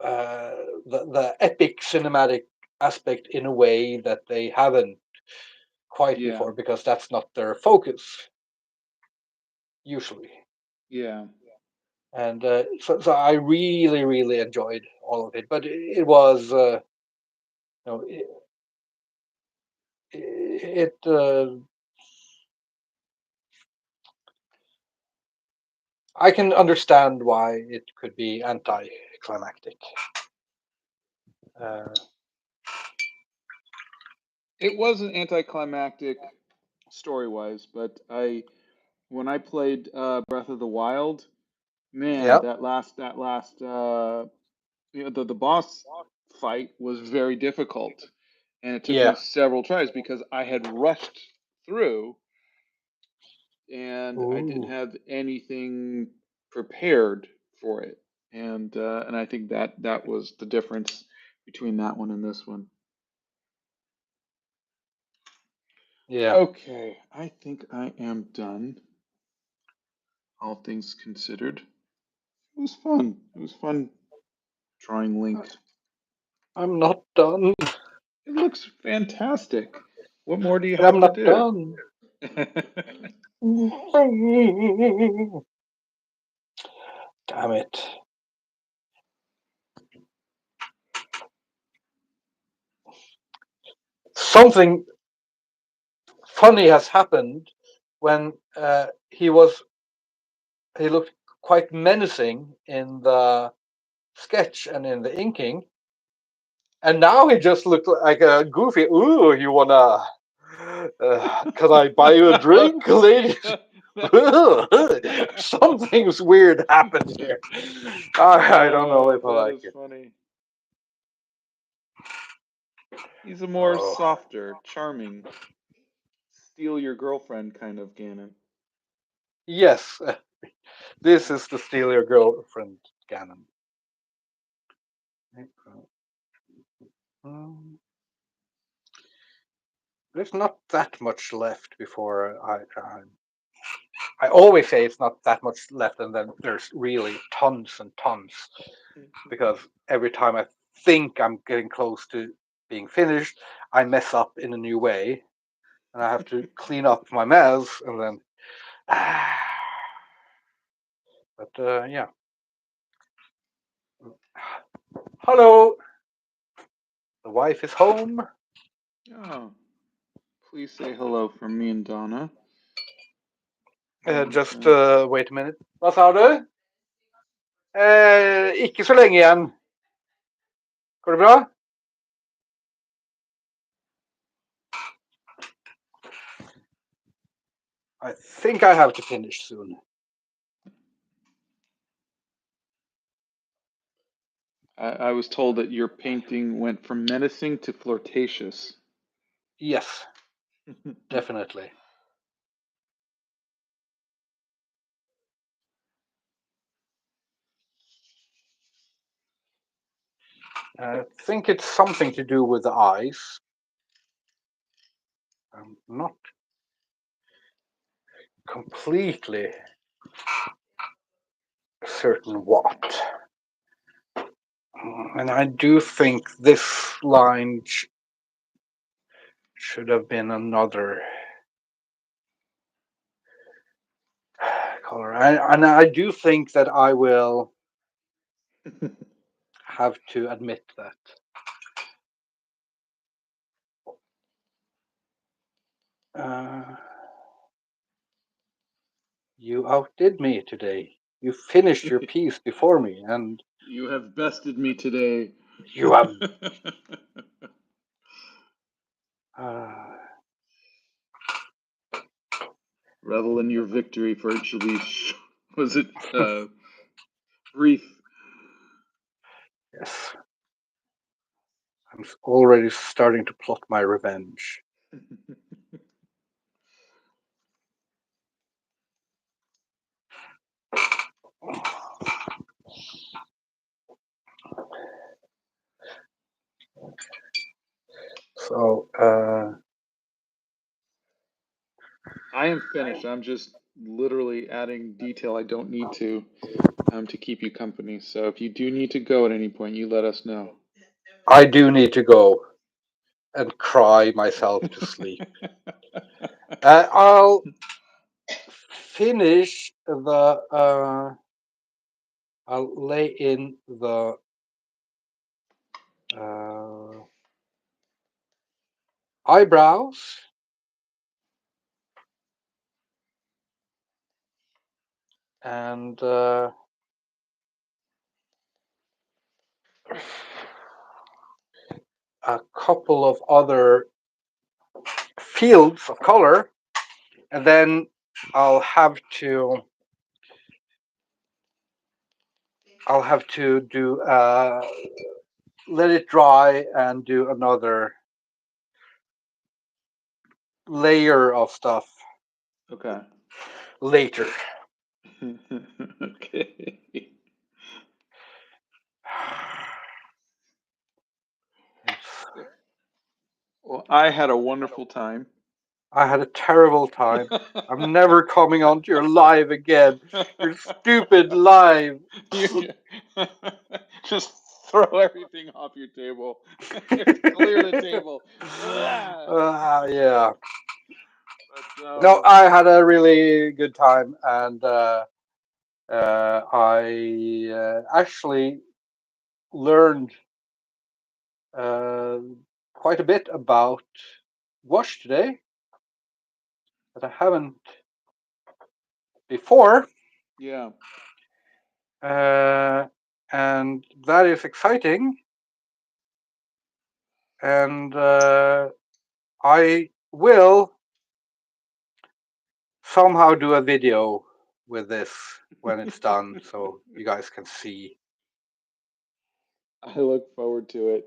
uh, the epic cinematic aspect in a way that they haven't quite Yeah, before, because that's not their focus usually. yeah. And so I really enjoyed all of it, but it was you know it I can understand why it could be anticlimactic. Uh, It wasn't anticlimactic story-wise, but I when I played Breath of the Wild, man, yeah, that last the boss fight was very difficult, and it took me yeah, several tries because I had rushed through and I didn't ooh, have anything prepared for it, and I think that was the difference between that one and this one. yeah. Okay, I think I am done. All things considered, it was fun. It was fun drawing Link. I'm not done. It looks fantastic. What more do you But I'm have to not do? done. Damn it. Something funny has happened when he looked quite menacing in the sketch and in the inking, and now he just looked like a goofy. Ooh, you wanna? Can I buy you a drink, lady? Something's weird happened here. I don't know if I That like is it. funny. He's a more Oh, softer, charming, steal your girlfriend kind of Ganon. yes, this is the steal your girlfriend Ganon. Um, There's not that much left before I always say it's not that much left, and then there's really tons and tons, because every time I think I'm getting close to being finished, I mess up in a new way, and I have to clean up my mess, and then. But yeah. Hello, the wife is home. Oh, please say hello from me and Donna. And Just wait a minute. Hva sa du? Ikke så lenge igjen. Går det bra? I think I have to finish soon. I was told that your painting went from menacing to flirtatious. Yes, definitely. I think it's something to do with the eyes. I'm not completely certain what. And I do think this line should have been another color. And I do think that I will have to admit that. Uh, you outdid me today. You finished your piece before me, and You have bested me today. you have. Uh, Revel in your victory, for it shall be. Was it brief? yes, I'm already starting to plot my revenge. So, I am finished. I'm just literally adding detail I don't need to keep you company. So if you do need to go at any point, you let us know. I do need to go and cry myself to sleep. I'll finish the. I'll lay in the uh, eyebrows and a couple of other fields of color, and then I'll have to I'll have to do let it dry and do another layer of stuff Okay. later. Okay. Well, I had a wonderful time. I had a terrible time. I'm never coming onto your live again. Your stupid live. You just throw everything off your table. Just clear the table. Ah. Yeah. But No, I had a really good time, and I actually learned uh, quite a bit about wash today that I haven't before, yeah. uh, and that is exciting. And I will somehow do a video with this when it's done, so you guys can see. I look forward to it.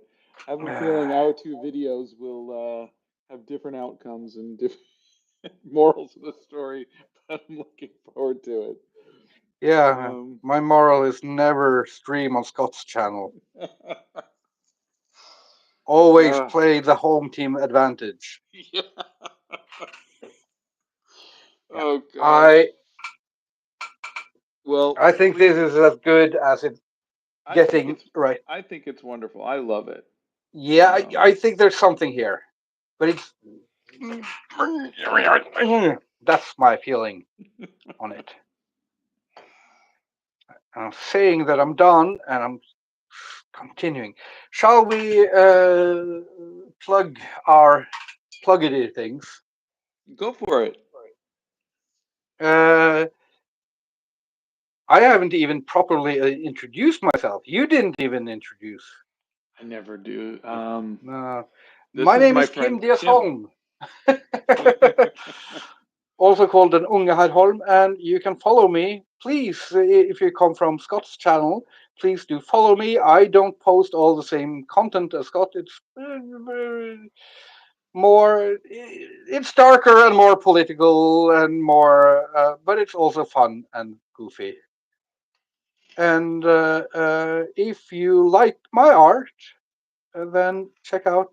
I have a feeling our two videos will have different outcomes and different morals of the story, but I'm looking forward to it. Yeah, Um, my moral is never stream on Scott's channel. Always uh, play the home team advantage. yeah. Yeah. Oh God. I Well, I think this please. is as good as it I think getting it's. right. I think it's wonderful. I love it. Yeah, I Um, think there's something here, but it's that's my feeling on it. I'm saying that I'm done, and I'm continuing. Shall we plug our pluggity things? go for it. Uh, I haven't even properly introduced myself. You didn't even introduce. I never do. This My is name my is Kim friend Diaz Kim. Holm, also called an Unge Herr Holm, and you can follow me. Please, if you come from Scott's channel, please do follow me. I don't post all the same content as Scott. It's more, it's darker and more political and more, but it's also fun and goofy. And if you like my art, then check out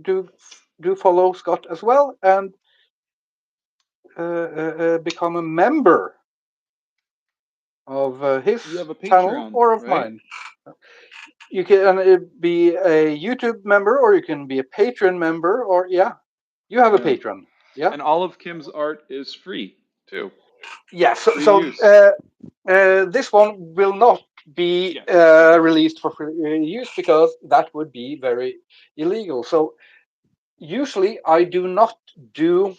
do do follow Scott as well, and become a member of his You have a channel Patreon, or of right? mine. You can be a YouTube member, or you can be a Patreon member, or yeah, you have a Yeah. Patreon. Yeah, And all of Kim's art is free too. yeah. So, Free use. this one will not be Yes. Yes. released for free use because that would be very illegal. So usually I do not do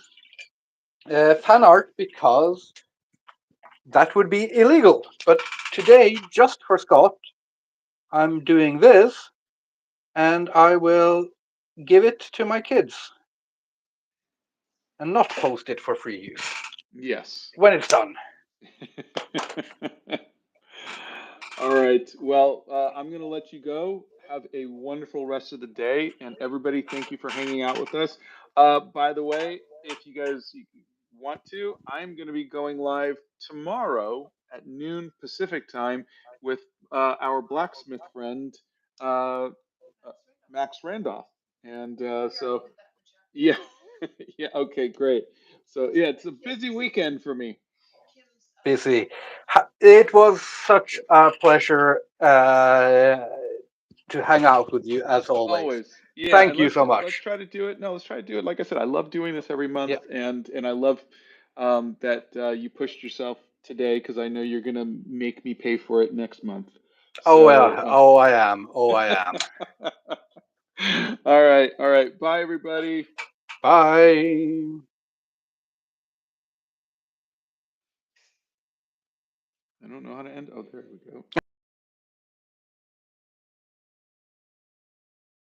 fan art because that would be illegal. But today, just for Scott, I'm doing this, and I will give it to my kids and not post it for free use Yes. when it's done. All right. Well, I'm going to let you go. Have a wonderful rest of the day. And everybody, thank you for hanging out with us. By the way, if you guys want to, I'm going to be going live tomorrow at noon Pacific time with our blacksmith friend, uh, Max Randolph. And so, yeah, yeah, okay, great. So, yeah, it's a busy weekend for me. Busy. It was such a pleasure to hang out with you as always. Always, yeah, Thank and you so let's much. try to do it. No, let's try to do it. Like I said, I love doing this every month, Yeah. and I love that you pushed yourself today because I know you're gonna make me pay for it next month. Oh yeah. So, Oh, I am. Oh, I am. all right. Bye, everybody. Bye. I don't know how to end. Oh, there we go.